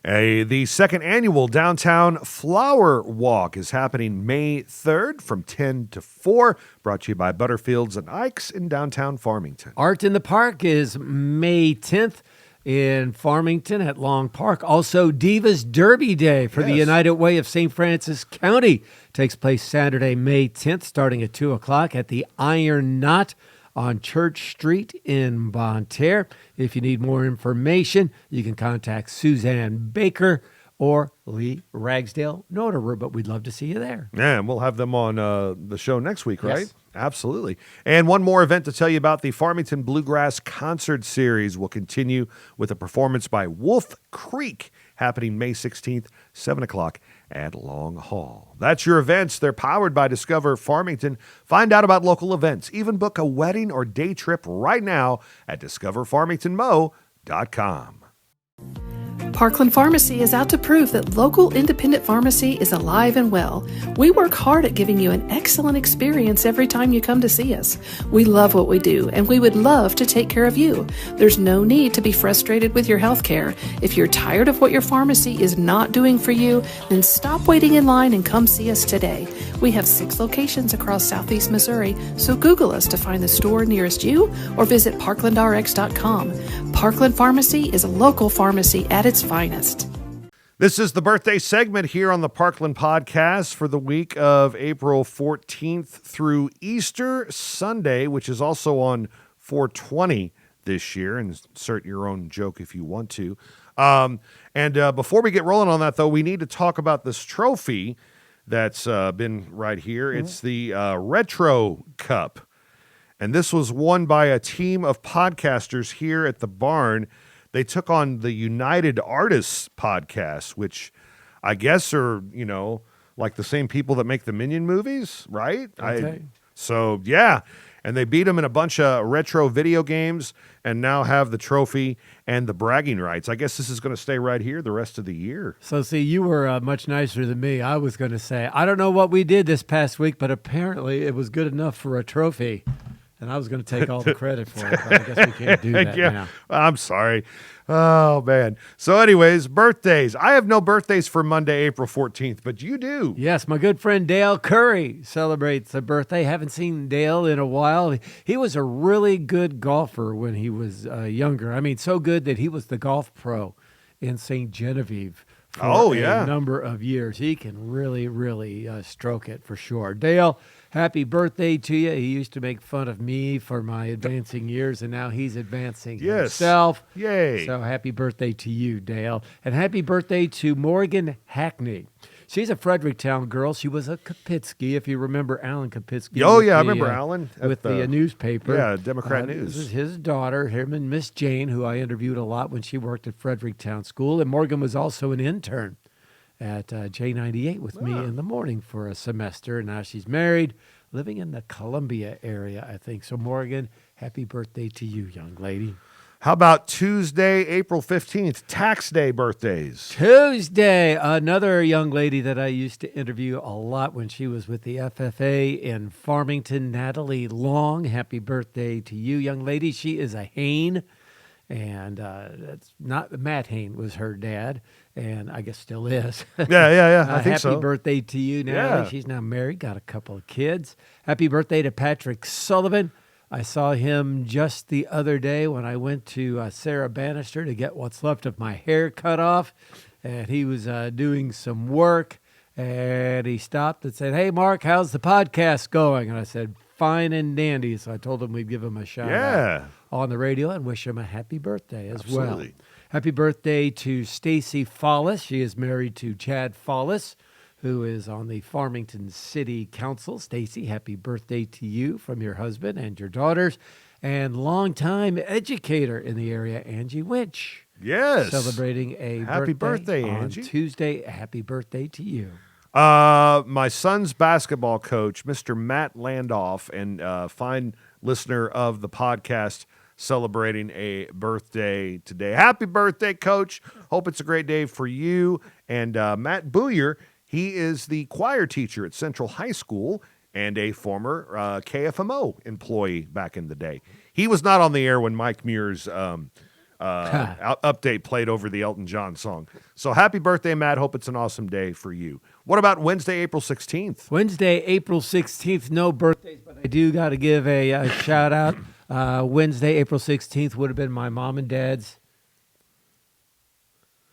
The second annual Downtown Flower Walk is happening May 3rd from 10 to 4, brought to you by Butterfields and Ike's in downtown Farmington. Art in the Park is May 10th in Farmington at Long Park. Also, Divas Derby Day for the United Way of St. Francis County takes place Saturday, May 10th, starting at 2 o'clock at the Iron Knot on Church Street in Bonne Terre. If you need more information, you can contact Suzanne Baker or Lee Ragsdale Notarer, but we'd love to see you there. Yeah, and we'll have them on the show next week, right? Yes. Absolutely. And one more event to tell you about, the Farmington Bluegrass Concert Series will continue with a performance by Wolf Creek happening May 16th, 7 o'clock at Long Hall. That's your events. They're powered by Discover Farmington. Find out about local events. Even book a wedding or day trip right now at discoverfarmingtonmo.com. Parkland Pharmacy is out to prove that local independent pharmacy is alive and well. We work hard at giving you an excellent experience every time you come to see us. We love what we do, and we would love to take care of you. There's no need to be frustrated with your health care. If you're tired of what your pharmacy is not doing for you, then stop waiting in line and come see us today. We have 6 locations across Southeast Missouri, so Google us to find the store nearest you or visit parklandrx.com. Parkland Pharmacy is a local pharmacy at its finest. This is the birthday segment here on the Parkland Podcast for the week of April 14th through Easter Sunday, which is also on 4/20 this year. Insert your own joke if you want to. Before we get rolling on that, though, we need to talk about this trophy that's been right here. Mm-hmm. It's the Retro Cup. And this was won by a team of podcasters here at the barn. They took on the United Artists podcast, which I guess are, like the same people that make the Minion movies, right? Okay. And they beat them in a bunch of retro video games and now have the trophy and the bragging rights. I guess this is going to stay right here the rest of the year. So, see, you were much nicer than me. I was going to say, I don't know what we did this past week, but apparently it was good enough for a trophy. And I was going to take all the credit for it, but I guess we can't do that now. I'm sorry. Oh, man. So anyways, birthdays. I have no birthdays for Monday, April 14th, but you do. Yes, my good friend Dale Curry celebrates a birthday. Haven't seen Dale in a while. He was a really good golfer when he was younger. I mean, so good that he was the golf pro in St. Genevieve for a number of years. He can really, really stroke it for sure. Dale, happy birthday to you. He used to make fun of me for my advancing years, and now he's advancing himself. Yay. So happy birthday to you, Dale. And happy birthday to Morgan Hackney. She's a Fredericktown girl. She was a Kapitsky, if you remember Alan Kapitsky. Oh, yeah, I remember Alan. With the newspaper. Yeah, Democrat News. This is his daughter, him and Miss Jane, who I interviewed a lot when she worked at Fredericktown School. And Morgan was also an intern at J98 with me in the morning for a semester. And now she's married, living in the Columbia area, I think. So, Morgan, happy birthday to you, young lady. How about Tuesday, April 15th, Tax Day birthdays? Tuesday, another young lady that I used to interview a lot when she was with the FFA in Farmington, Natalie Long. Happy birthday to you, young lady. She is a Hain, and that's not Matt Hain was her dad, and I guess still is. Yeah. I think so. Happy birthday to you, Natalie. Yeah. She's now married, got a couple of kids. Happy birthday to Patrick Sullivan. I saw him just the other day when I went to Sarah Bannister to get what's left of my hair cut off, and he was doing some work, and he stopped and said, "Hey, Mark, how's the podcast going?" And I said, "Fine and dandy." So I told him we'd give him a shout out on the radio and wish him a happy birthday as well. Happy birthday to Stacy Follis. She is married to Chad Follis, who is on the Farmington City Council. Stacy, happy birthday to you from your husband and your daughters. And longtime educator in the area, Angie Winch. Yes. Celebrating a happy birthday, on Angie. Tuesday. Happy birthday to you. My son's basketball coach, Mr. Matt Landoff, and fine listener of the podcast, celebrating a birthday today. Happy birthday, Coach. Hope it's a great day for you. And Matt Booyer, he is the choir teacher at Central High School and a former KFMO employee back in the day. He was not on the air when Mike Muir's update played over the Elton John song. So happy birthday, Matt. Hope it's an awesome day for you. What about Wednesday, April 16th? Wednesday, April 16th, no birthdays, but I do got to give a shout out. Wednesday, April 16th would have been my mom and dad's,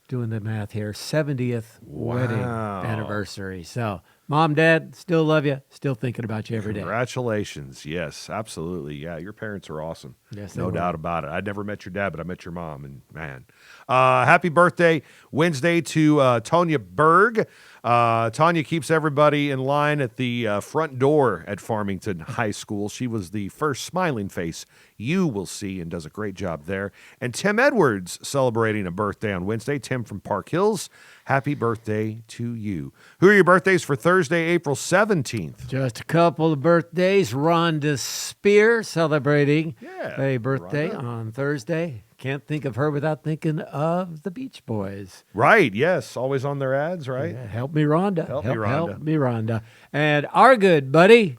doing the math here, 70th wedding anniversary. So, Mom, Dad, still love you. Still thinking about you every day. Congratulations. Yes, absolutely. Yeah, your parents are awesome. Yes, no they doubt about it. I'd never met your dad, but I met your mom, and man. Happy birthday Wednesday to Tonya Berg. Tanya keeps everybody in line at the front door at Farmington High School. She was the first smiling face you will see and does a great job there. And Tim Edwards celebrating a birthday on Wednesday. Tim from Park Hills, happy birthday to you. Who are your birthdays for Thursday, April 17th? Just a couple of birthdays. Rhonda Spear celebrating a birthday Rhonda. on Thursday. Can't think of her without thinking of the Beach Boys. Right, yes. Always on their ads, right? Yeah, help me, Rhonda. Help me, Rhonda. Help me, Rhonda. And our good buddy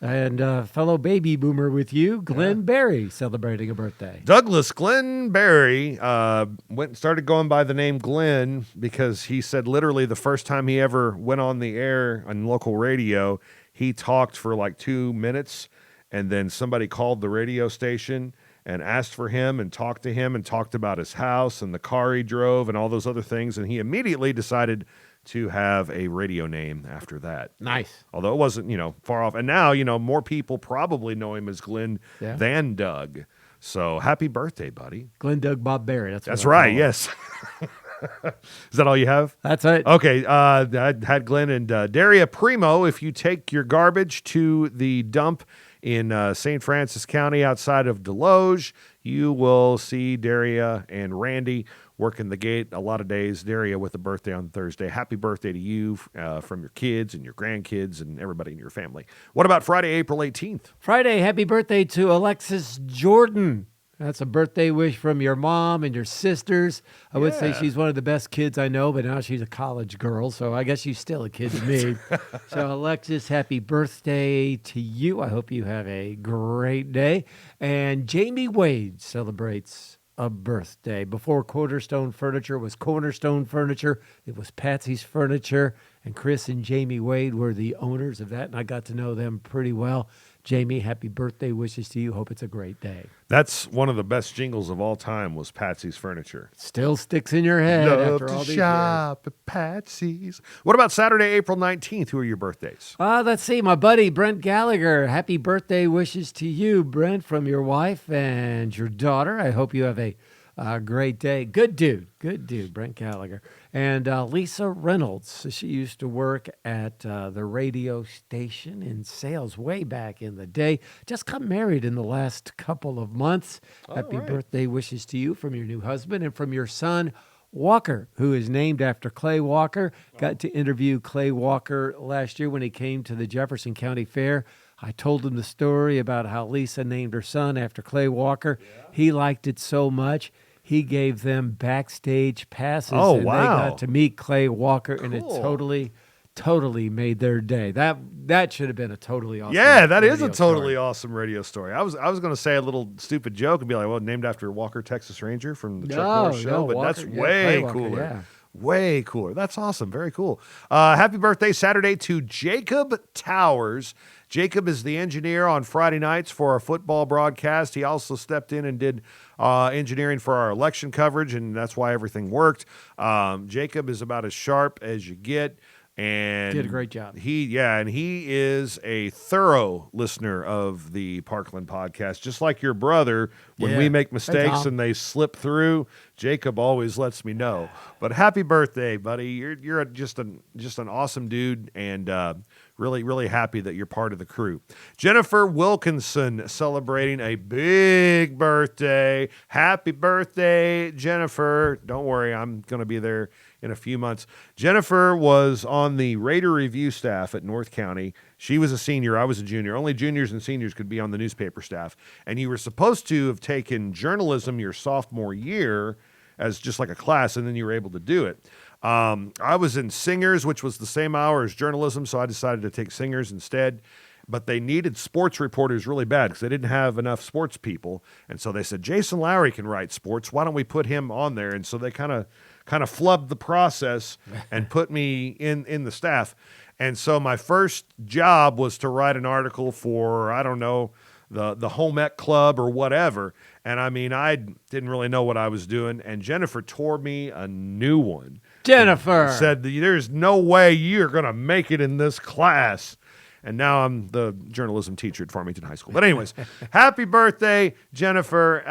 and fellow baby boomer with you, Glenn Berry, celebrating a birthday. Douglas Glenn Berry went and started going by the name Glenn because he said literally the first time he ever went on the air on local radio, he talked for like 2 minutes, and then somebody called the radio station and asked for him and talked to him and talked about his house and the car he drove and all those other things, and he immediately decided to have a radio name after that. Nice. Although it wasn't, far off. And now, more people probably know him as Glenn than Doug. So happy birthday, buddy. Glenn Doug Bob Berry. That's right, yes. Is that all you have? That's it. Okay, I had Glenn and Daria Primo. If you take your garbage to the dump in St. Francis County outside of Deloge, you will see Daria and Randy working the gate a lot of days. Daria with a birthday on Thursday. Happy birthday to you from your kids and your grandkids and everybody in your family. What about Friday, April 18th? Friday, happy birthday to Alexis Jordan. That's a birthday wish from your mom and your sisters. I would say she's one of the best kids I know, but now she's a college girl, so I guess she's still a kid to me. So, Alexis, happy birthday to you. I hope you have a great day. And Jamie Wade celebrates a birthday. Before Cornerstone Furniture was Cornerstone Furniture, it was Patsy's Furniture, and Chris and Jamie Wade were the owners of that, and I got to know them pretty well. Jamie, happy birthday wishes to you. Hope it's a great day. That's one of the best jingles of all time was Patsy's Furniture. Still sticks in your head Love after all to these shop at Patsy's. What about Saturday, April 19th? Who are your birthdays? years. Let's see. My buddy, Brent Gallagher. Happy birthday wishes to you, Brent, from your wife and your daughter. I hope you have a great day. Good dude, Brent Gallagher. And Lisa Reynolds. She used to work at the radio station in sales way back in the day. Just got married in the last couple of months. Happy birthday wishes to you from your new husband and from your son, Walker, who is named after Clay Walker. Got to interview Clay Walker last year when he came to the Jefferson County Fair. I told him the story about how Lisa named her son after Clay Walker. He liked it so much, he gave them backstage passes. Oh, and wow. they got to meet Clay Walker, and it totally made their day. That should have been a totally awesome That is a radio totally story. awesome radio story. I was going to say a little stupid joke and be like, well, named after Walker, Texas Ranger from the Chuck Norris show, but Walker, that's yeah, way Clay Walker, cooler. yeah. Way cooler. That's awesome. Very cool. Happy birthday Saturday to Jacob Towers. Jacob is the engineer on Friday nights for our football broadcast. He also stepped in and did engineering for our election coverage, and that's why everything worked. Jacob is about as sharp as you get. And Did a great job. He is a thorough listener of the Parkland podcast, just like your brother. When we make mistakes and they slip through, Jacob always lets me know. But happy birthday, buddy! You're just an awesome dude, and really, really happy that you're part of the crew. Jennifer Wilkinson celebrating a big birthday. Happy birthday, Jennifer! Don't worry, I'm going to be there in a few months. Jennifer was on the Raider Review staff at North County. She was a senior. I was a junior. Only juniors and seniors could be on the newspaper staff. And you were supposed to have taken journalism your sophomore year as just like a class, and then you were able to do it. I was in singers, which was the same hour as journalism, so I decided to take singers instead. But they needed sports reporters really bad because they didn't have enough sports people. And so they said, Jason Lowry can write sports. Why don't we put him on there? And so they kind of flubbed the process and put me in the staff. And so my first job was to write an article for, I don't know, the Home Ec Club or whatever. And I mean, I didn't really know what I was doing. And Jennifer tore me a new one. Jennifer said, there's no way you're going to make it in this class. And now I'm the journalism teacher at Farmington High School. But anyways, happy birthday, Jennifer.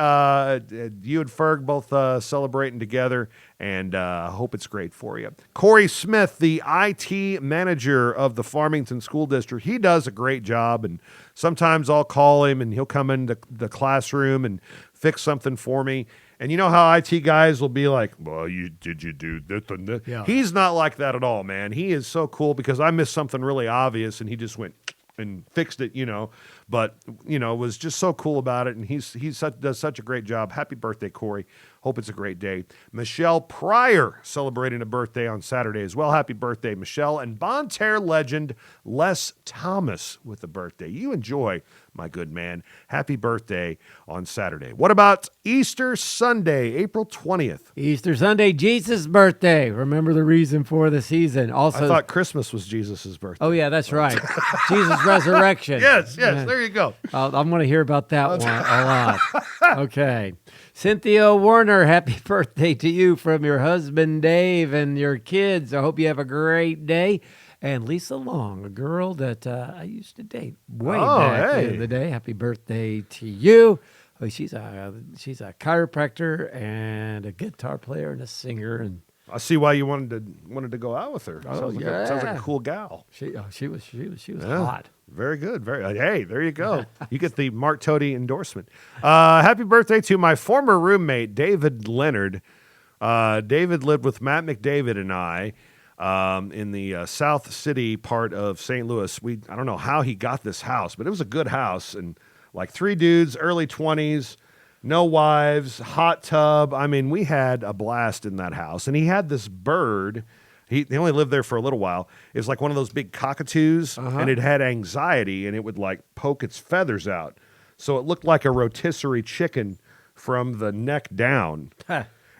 You and Ferg both celebrating together, and I hope it's great for you. Corey Smith, the IT manager of the Farmington School District, he does a great job, and sometimes I'll call him, and he'll come into the classroom and fix something for me. And you know how IT guys will be like, well, did you do this and this? Yeah. He's not like that at all, man. He is so cool because I missed something really obvious, and he just went and fixed it, But, was just so cool about it, and he does such a great job. Happy birthday, Corey. Hope it's a great day. Michelle Pryor celebrating a birthday on Saturday as well. Happy birthday, Michelle. And Bonne Terre legend Les Thomas with a birthday. You enjoy, my good man. Happy birthday on Saturday. What about Easter Sunday, April 20th? Easter Sunday, Jesus' birthday. Remember the reason for the season. Also, I thought Christmas was Jesus' birthday. Oh, yeah, that's right. Jesus' resurrection. Yes, there you go. I'm going to hear about that one a lot. Okay. Cynthia Warner, happy birthday to you from your husband, Dave, and your kids. I hope you have a great day. And Lisa Long, a girl that I used to date way back in the day. Happy birthday to you. Oh, she's a chiropractor and a guitar player and a singer. And I see why you wanted to go out with her. Oh, Sounds like a cool gal. She was hot. Very good. Hey, there you go. You get the Mark Toady endorsement. Happy birthday to my former roommate, David Leonard. David lived with Matt McDavid and I in the South City part of St. Louis. I don't know how he got this house, but it was a good house. And like 3 dudes, early 20s, no wives, hot tub. I mean, we had a blast in that house. And he had this bird. He only lived there for a little while. It was like one of those big cockatoos, and it had anxiety, and it would like poke its feathers out. So it looked like a rotisserie chicken from the neck down.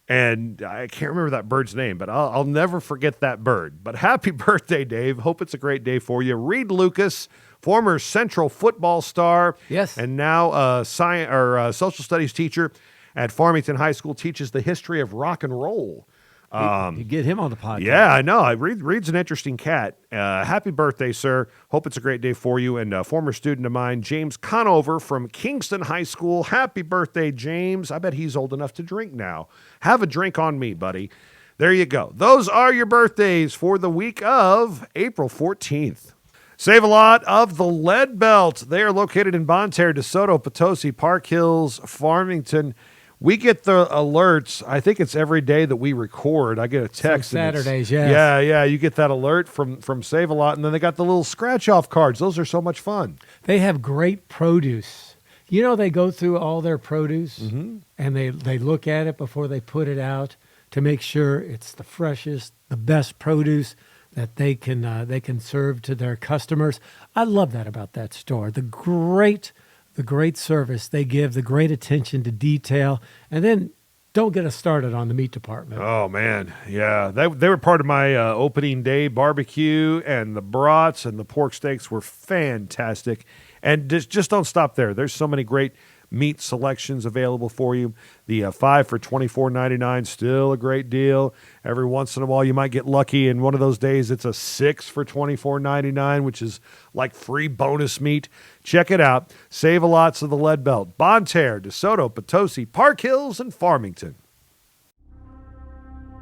And I can't remember that bird's name, but I'll never forget that bird. But happy birthday, Dave. Hope it's a great day for you. Reed Lucas, former Central football star. Yes. And now social studies teacher at Farmington High School, teaches the history of rock and roll. You get him on the podcast. Yeah, I know. Reed's an interesting cat. Happy birthday, sir. Hope it's a great day for you. And a former student of mine, James Conover from Kingston High School. Happy birthday, James. I bet he's old enough to drink now. Have a drink on me, buddy. There you go. Those are your birthdays for the week of April 14th. Save a Lot of the Lead Belt. They are located in Bonne Terre, DeSoto, Potosi, Park Hills, Farmington. We get the alerts. I think it's every day that we record. I get a text. Some Saturdays, yes. Yeah. You get that alert from Save a Lot, and then they got the little scratch-off cards. Those are so much fun. They have great produce. They go through all their produce, and they look at it before they put it out to make sure it's the freshest, the best produce that they can serve to their customers. I love that about that store. The great service they give, the great attention to detail, and then don't get us started on the meat department. Oh, man. Yeah. They were part of my opening day barbecue, and the brats and the pork steaks were fantastic. And just don't stop there. There's so many great meat selections available for you. The 5 for $24.99, still a great deal. Every once in a while, you might get lucky, and one of those days it's a 6 for $24.99, which is like free bonus meat. Check it out. Save a Lots of the Lead Belt. Bonne Terre, DeSoto, Potosi, Park Hills, and Farmington.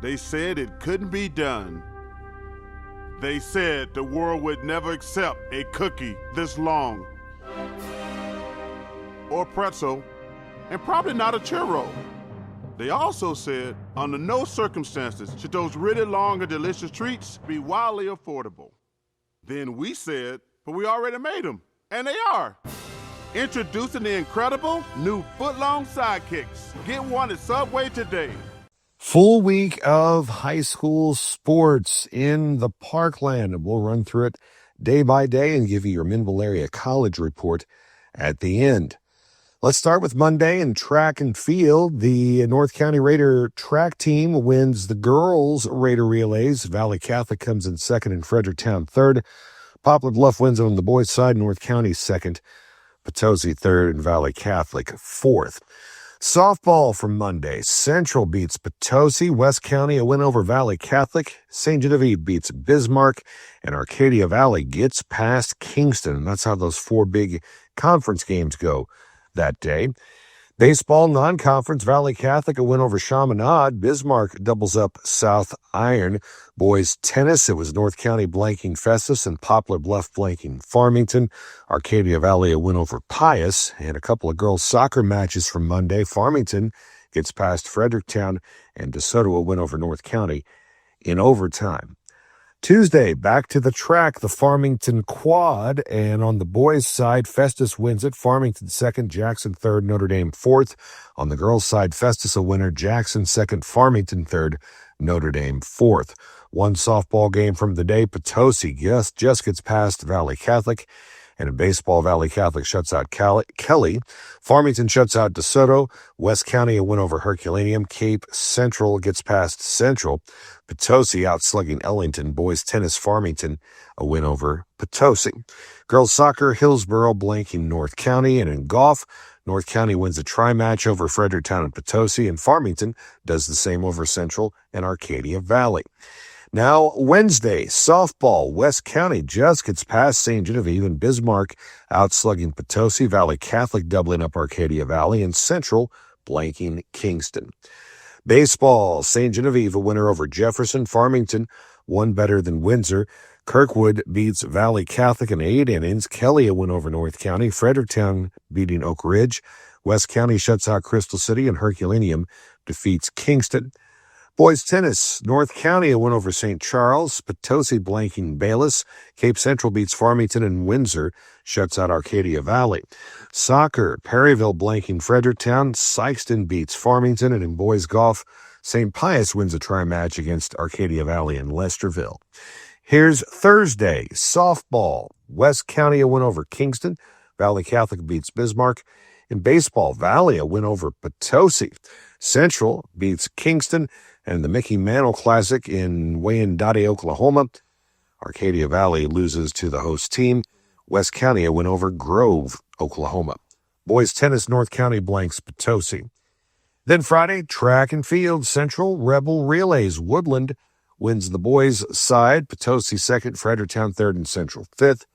They said it couldn't be done. They said the world would never accept a cookie this long, or pretzel, and probably not a churro. They also said, under no circumstances should those really long and delicious treats be wildly affordable. Then we said, but we already made them, and they are. Introducing the incredible new foot-long sidekicks. Get one at Subway today. Full week of high school sports in the Parkland, and we'll run through it day by day and give you your Minville Area College report at the end. Let's start with Monday in track and field. The North County Raider track team wins the girls' Raider relays. Valley Catholic comes in second and Fredericktown third. Poplar Bluff wins on the boys' side. North County second. Potosi third and Valley Catholic fourth. Softball from Monday. Central beats Potosi. West County a win over Valley Catholic. St. Genevieve beats Bismarck. And Arcadia Valley gets past Kingston. And that's how those four big conference games go that day. Baseball non-conference, Valley Catholic a win over Chaminade. Bismarck doubles up South Iron. Boys tennis, it was North County blanking Festus and Poplar Bluff blanking Farmington. Arcadia Valley a win over Pius. And a couple of girls soccer matches from Monday. Farmington gets past Fredericktown and DeSoto a win over North County in overtime. Tuesday, back to the track, the Farmington Quad, and on the boys' side, Festus wins it. Farmington second, Jackson third, Notre Dame fourth. On the girls' side, Festus a winner, Jackson second, Farmington third, Notre Dame fourth. One softball game from the day, Potosi just gets past Valley Catholic. And in baseball, Valley Catholic shuts out Kelly. Farmington shuts out DeSoto. West County a win over Herculaneum. Cape Central gets past Central. Potosi outslugging Ellington. Boys tennis, Farmington a win over Potosi. Girls soccer, Hillsboro blanking North County. And in golf, North County wins a tri-match over Fredericktown and Potosi. And Farmington does the same over Central and Arcadia Valley. Now, Wednesday, softball. West County just gets past St. Genevieve and Bismarck outslugging Potosi. Valley Catholic doubling up Arcadia Valley and Central blanking Kingston. Baseball, St. Genevieve a winner over Jefferson. Farmington one better than Windsor. Kirkwood beats Valley Catholic in 8 innings. Kelly a win over North County. Fredericktown beating Oak Ridge. West County shuts out Crystal City and Herculaneum defeats Kingston. Boys tennis, North County a win over St. Charles. Potosi blanking Bayless. Cape Central beats Farmington and Windsor shuts out Arcadia Valley. Soccer, Perryville blanking Fredericktown. Sykeston beats Farmington. And in boys golf, St. Pius wins a tri-match against Arcadia Valley and Lesterville. Here's Thursday, softball. West County a win over Kingston. Valley Catholic beats Bismarck. In baseball, Valley a win over Potosi. Central beats Kingston. And the Mickey Mantle Classic in Wyandotte, Oklahoma, Arcadia Valley loses to the host team. West County a win over Grove, Oklahoma. Boys tennis, North County blanks Potosi. Then Friday, track and field, Central Rebel Relays. Woodland wins the boys' side. Potosi second, Fredericktown third, and Central fifth.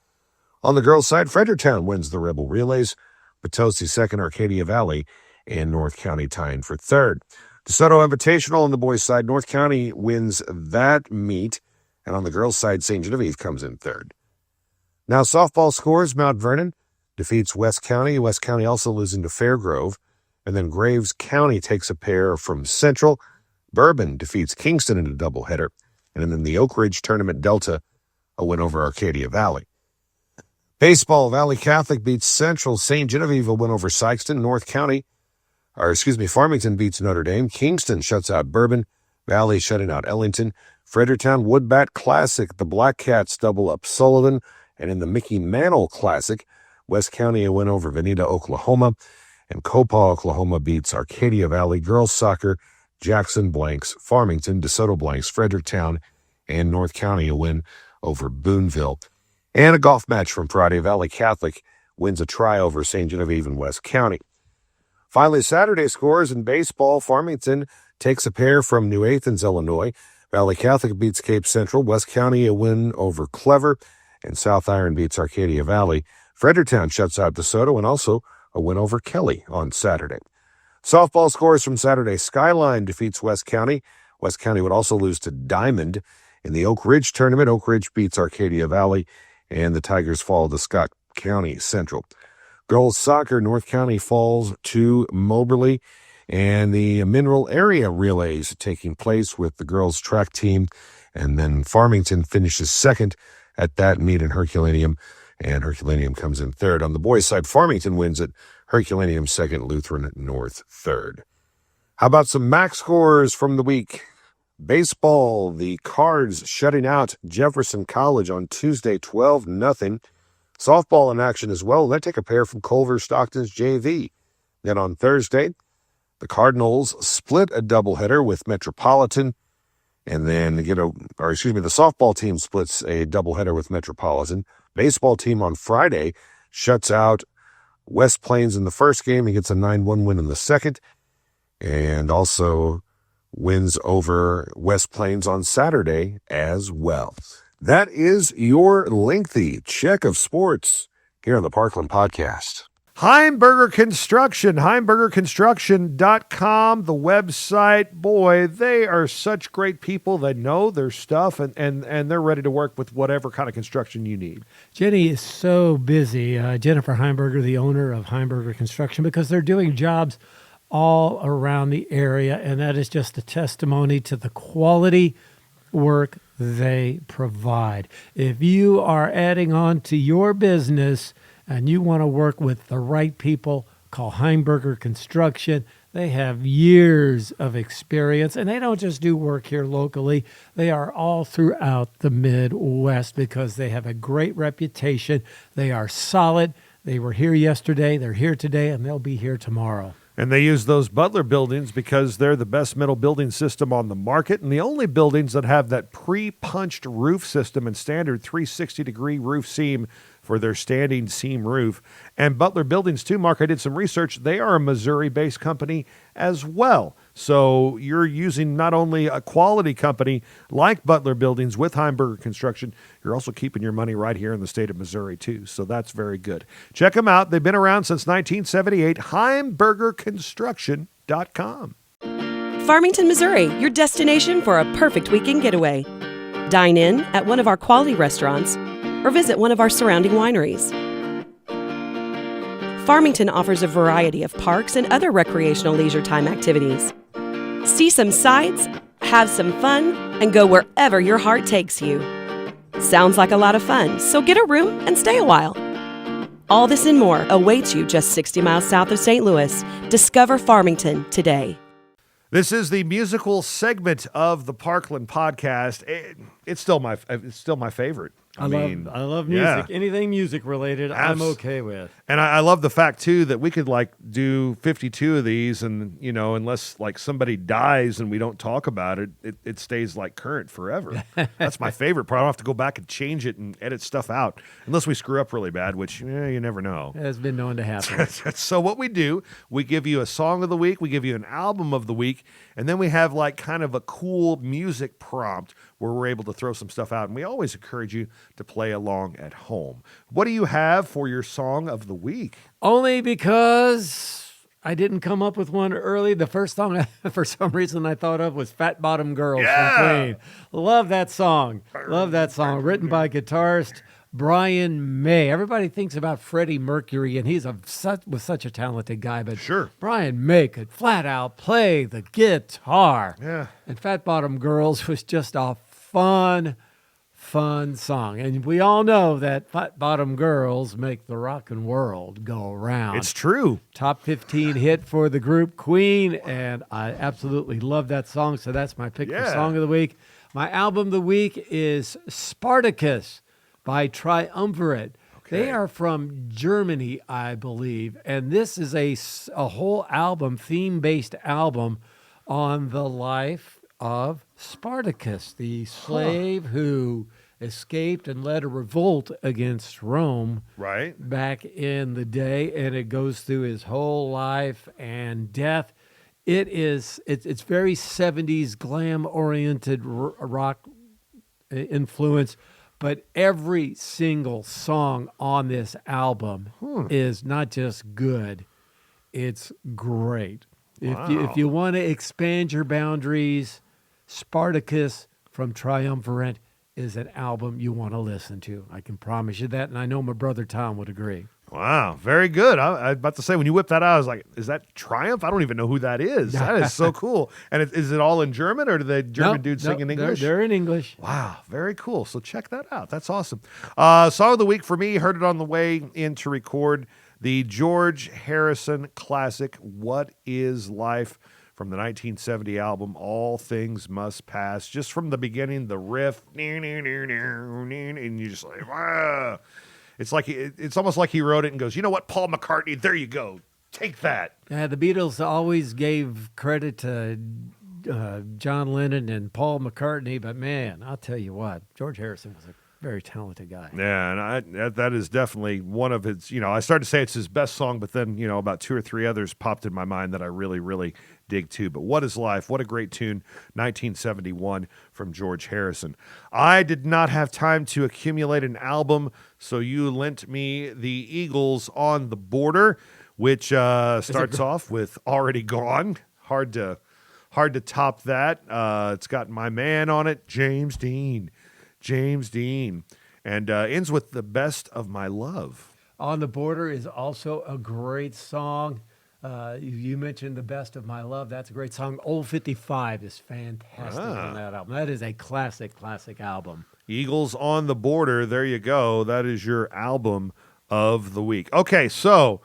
On the girls' side, Fredericktown wins the Rebel Relays. Potosi second, Arcadia Valley, and North County tying for third. DeSoto Invitational on the boys' side, North County wins that meet, and on the girls' side, St. Genevieve comes in third. Now, softball scores, Mount Vernon defeats West County. West County also losing to Fairgrove, and then Graves County takes a pair from Central. Bourbon defeats Kingston in a doubleheader, and then the Oak Ridge Tournament Delta a win over Arcadia Valley. Baseball, Valley Catholic beats Central. St. Genevieve a win over Sykeston. Farmington beats Notre Dame. Kingston shuts out Bourbon. Valley shutting out Ellington. Fredericktown Woodbat Classic. The Black Cats double up Sullivan. And in the Mickey Mantle Classic, West County a win over Veneta, Oklahoma. And Copaw, Oklahoma beats Arcadia Valley. Girls soccer, Jackson blanks Farmington. DeSoto blanks Fredericktown. And North County a win over Boonville. And a golf match from Friday. Valley Catholic wins a try over St. Genevieve and West County. Finally, Saturday scores in baseball. Farmington takes a pair from New Athens, Illinois. Valley Catholic beats Cape Central. West County a win over Clever. And South Iron beats Arcadia Valley. Fredericktown shuts out DeSoto and also a win over Kelly on Saturday. Softball scores from Saturday. Skyline defeats West County. West County would also lose to Diamond. In the Oak Ridge tournament, Oak Ridge beats Arcadia Valley. And the Tigers fall to Scott County Central. Girls soccer, North County falls to Moberly. and the Mineral Area Relays taking place with the girls' track team. And then Farmington finishes second at that meet in Herculaneum, and Herculaneum comes in third. On the boys' side, Farmington wins it, Herculaneum second, Lutheran North third. How about some MAC scores from the week? Baseball, the Cards shutting out Jefferson College on Tuesday, 12-0. Softball in action as well. They take a pair from Culver Stockton's JV. Then on Thursday, the Cardinals split a doubleheader with Metropolitan. And then the softball team splits a doubleheader with Metropolitan. Baseball team on Friday shuts out West Plains in the first game and gets a 9-1 win in the second. And also wins over West Plains on Saturday as well. That is your lengthy check of sports here on the Parkland Podcast. Heimberger Construction, HeimbergerConstruction.com, the website. Boy, they are such great people. They know their stuff, and they're ready to work with whatever kind of construction you need. Jenny is so busy, Jennifer Heimberger, the owner of Heimberger Construction, because they're doing jobs all around the area, and that is just a testimony to the quality work they provide. If you are adding on to your business and you want to work with the right people, call Heimberger Construction. They have years of experience, and they don't just do work here locally. They are all throughout the Midwest because they have a great reputation. They are solid. They were here yesterday, they're here today, and they'll be here tomorrow. And they use those Butler buildings because they're the best metal building system on the market and the only buildings that have that pre-punched roof system and standard 360-degree roof seam for their standing seam roof. And Butler Buildings, too, Mark, I did some research. They are a Missouri-based company as well. So you're using not only a quality company like Butler Buildings with Heimberger Construction, you're also keeping your money right here in the state of Missouri, too. So that's very good. Check them out. They've been around since 1978. HeimbergerConstruction.com. Farmington, Missouri, your destination for a perfect weekend getaway. Dine in at one of our quality restaurants or visit one of our surrounding wineries. Farmington offers a variety of parks and other recreational leisure time activities. See some sights, have some fun, and go wherever your heart takes you. Sounds like a lot of fun, so get a room and stay a while. All this and more awaits you just 60 miles south of St. Louis. Discover Farmington today. This is the musical segment of the Parkland Podcast. It's still my favorite. I love music. Yeah. Anything music related, I'm okay with. And I love the fact, too, that we could, do 52 of these and, unless, somebody dies and we don't talk about it, it stays, current forever. That's my favorite part. I don't have to go back and change it and edit stuff out unless we screw up really bad, which you never know. It has been known to happen. So what we do, we give you a song of the week, we give you an album of the week, and then we have, kind of a cool music prompt where we're able to throw some stuff out. And we always encourage you to play along at home. What do you have for your song of the week? Only because I didn't come up with one early. The first song, for some reason, I thought of was Fat Bottom Girls from Queen. Love that song. Written by guitarist Brian May. Everybody thinks about Freddie Mercury, and he's was such a talented guy, but sure, Brian May could flat out play the guitar. Yeah. And Fat Bottom Girls was just a fun song. And we all know that Fat Bottom Girls make the rockin' world go round. It's true. Top 15 hit for the group Queen, and I absolutely love that song, so that's my pick for song of the week. My album of the week is Spartacus by Triumvirate. Okay. They are from Germany, I believe, and this is a whole album, theme-based album on the life of Spartacus, the slave who escaped and led a revolt against Rome back in the day, and it goes through his whole life and death. It's very 70s glam-oriented rock influence, but every single song on this album is not just good, it's great. Wow. If you want to expand your boundaries, Spartacus from Triumvirate is an album you want to listen to. I can promise you that, and I know my brother Tom would agree. Wow, very good. I was about to say, when you whipped that out, I was like, is that Triumph? I don't even know who that is. That is so cool. And is it all in German, or do the German dudes sing in English? They're in English. Wow, very cool. So check that out. That's awesome. Song of the week for me, heard it on the way in to record, the George Harrison classic, What Is Life, from the 1970 album, All Things Must Pass. Just from the beginning, the riff, and you're just like, wow. It's almost like he wrote it and goes, you know what, Paul McCartney, there you go. Take that. Yeah, the Beatles always gave credit to John Lennon and Paul McCartney, but man, I'll tell you what, George Harrison was a very talented guy. Yeah, and that is definitely one of his, I started to say it's his best song, but then, about 2 or 3 others popped in my mind that I really, really dig too. But What Is Life? What a great tune, 1971 from George Harrison. I did not have time to accumulate an album, so you lent me the Eagles on the Border, which starts off with Already Gone. Hard to top that. It's got my man on it, James Dean, and ends with The Best of My Love. On the Border is also a great song. You mentioned The Best of My Love. That's a great song. Old 55 is fantastic on that album. That is a classic album. Eagles on the Border. There you go. That is your album of the week. Okay, so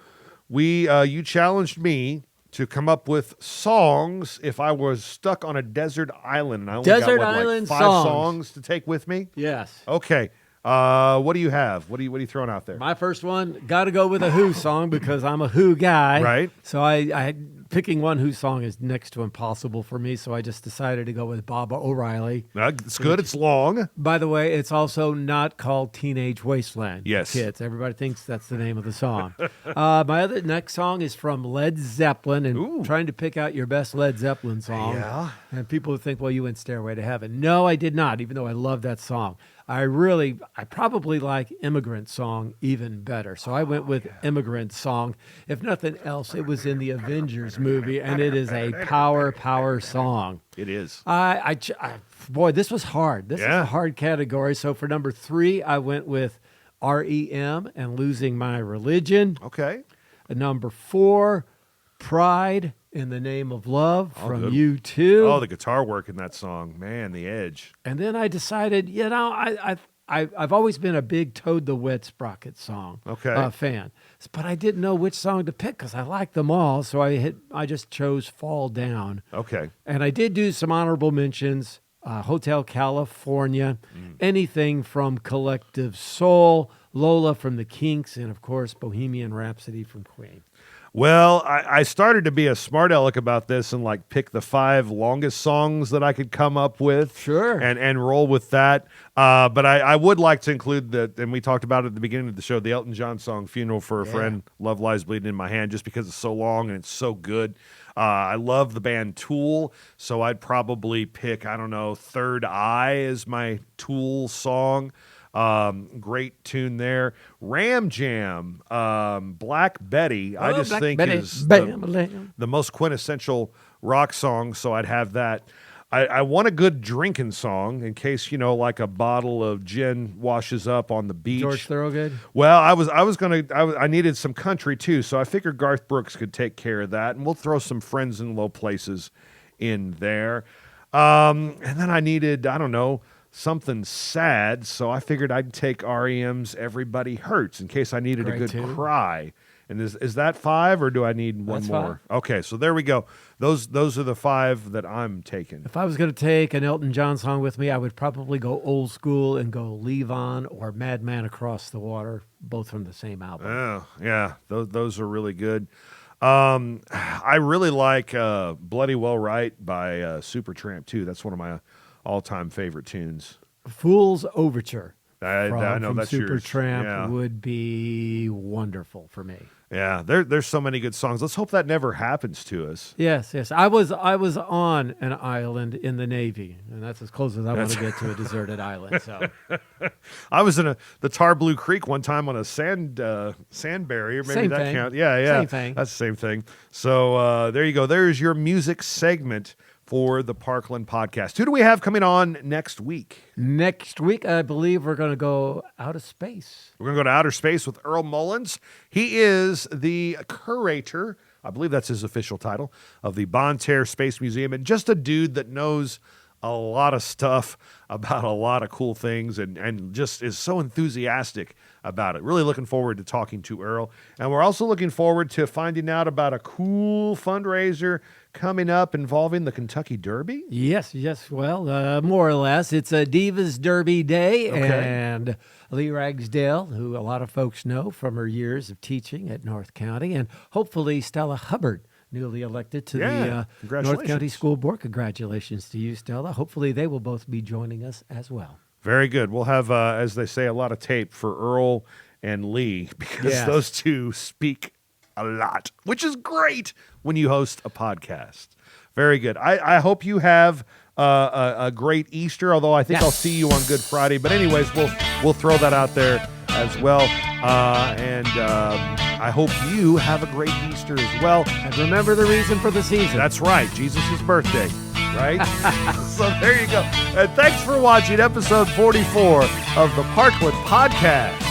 you challenged me to come up with songs if I was stuck on a desert island and I only got 5 songs to take with me. Yes. Okay. What do you have? What are you throwing out there? My first one, got to go with a Who song because I'm a Who guy. Right. So I picking one Who song is next to impossible for me, so I just decided to go with Baba O'Reilly. It's good. It's long. By the way, it's also not called Teenage Wasteland. Yes. Kids. Everybody thinks that's the name of the song. My next song is from Led Zeppelin, and trying to pick out your best Led Zeppelin song. Yeah. And people think, well, you went Stairway to Heaven. No, I did not, even though I love that song. I probably like Immigrant Song even better. So I went with Immigrant Song. If nothing else, it was in the Avengers movie, and it is a power song. It is. Boy, this was hard. This is a hard category. So for number 3, I went with REM and Losing My Religion. Okay. Number 4, Pride in the Name of Love from U2. Oh, the guitar work in that song, man, the edge. And then I decided, I've always been a big Toad the Wet Sprocket song fan, but I didn't know which song to pick because I like them all. So I just chose Fall Down. Okay. And I did do some honorable mentions: Hotel California, anything from Collective Soul, Lola from the Kinks, and of course Bohemian Rhapsody from Queen. Well, I started to be a smart aleck about this and pick the 5 longest songs that I could come up with. Sure. And roll with that. But I would like to include and we talked about it at the beginning of the show, the Elton John song, Funeral for a Friend, Love Lies Bleeding in My Hand, just because it's so long and it's so good. I love the band Tool, so I'd probably pick, I don't know, Third Eye as my Tool song. Great tune there. Ram Jam, Black Betty, I just think is the most quintessential rock song, so I'd have that. I want a good drinking song in case, like a bottle of gin washes up on the beach. George Thorogood? Well, I needed some country too, so I figured Garth Brooks could take care of that, and we'll throw some Friends in Low Places in there. And then I needed, I don't know, something sad, so I figured I'd take REM's Everybody Hurts in case I needed a good cry. And is that 5 or do I need one more? 5. Okay, so there we go. Those are the 5 that I'm taking. If I was going to take an Elton John song with me, I would probably go old school and go Leave On or Madman Across the Water, both from the same album. Oh, yeah, those are really good. I really like Bloody Well Right by Supertramp too. That's one of my all-time favorite tunes. Fool's Overture. I know from that's Supertramp would be wonderful for me. Yeah, there's so many good songs. Let's hope that never happens to us. Yes. I was on an island in the Navy, and that's as close as I want to get to a deserted island. So, I was in the Tar Blue Creek one time on a sand barrier. Maybe same that thing. counts. Yeah. Same thing. That's the same thing. So there you go. There's your music segment for the Parkland podcast. Who do we have coming on next week? Next week, I believe we're going to go out of space. We're going to go to outer space with Earl Mullins. He is the curator, I believe that's his official title, of the Bonne Terre Space Museum, and just a dude that knows a lot of stuff about a lot of cool things and just is so enthusiastic about it. Really looking forward to talking to Earl. And we're also looking forward to finding out about a cool fundraiser coming up involving the Kentucky Derby. Yes. Well, more or less. It's a Divas Derby Day. Okay. And Lee Ragsdale, who a lot of folks know from her years of teaching at North County, and hopefully Stella Hubbard, newly elected to the North County School Board. Congratulations to you, Stella. Hopefully they will both be joining us as well. Very good. We'll have, as they say, a lot of tape for Earl and Lee because those two speak a lot, which is great when you host a podcast. Very good. I hope you have a great Easter, although I think I'll see you on Good Friday. But anyways, we'll throw that out there as well. And I hope you have a great Easter as well. And remember the reason for the season. That's right. Jesus' birthday, right? So there you go. And thanks for watching episode 44 of the Parkland Podcast.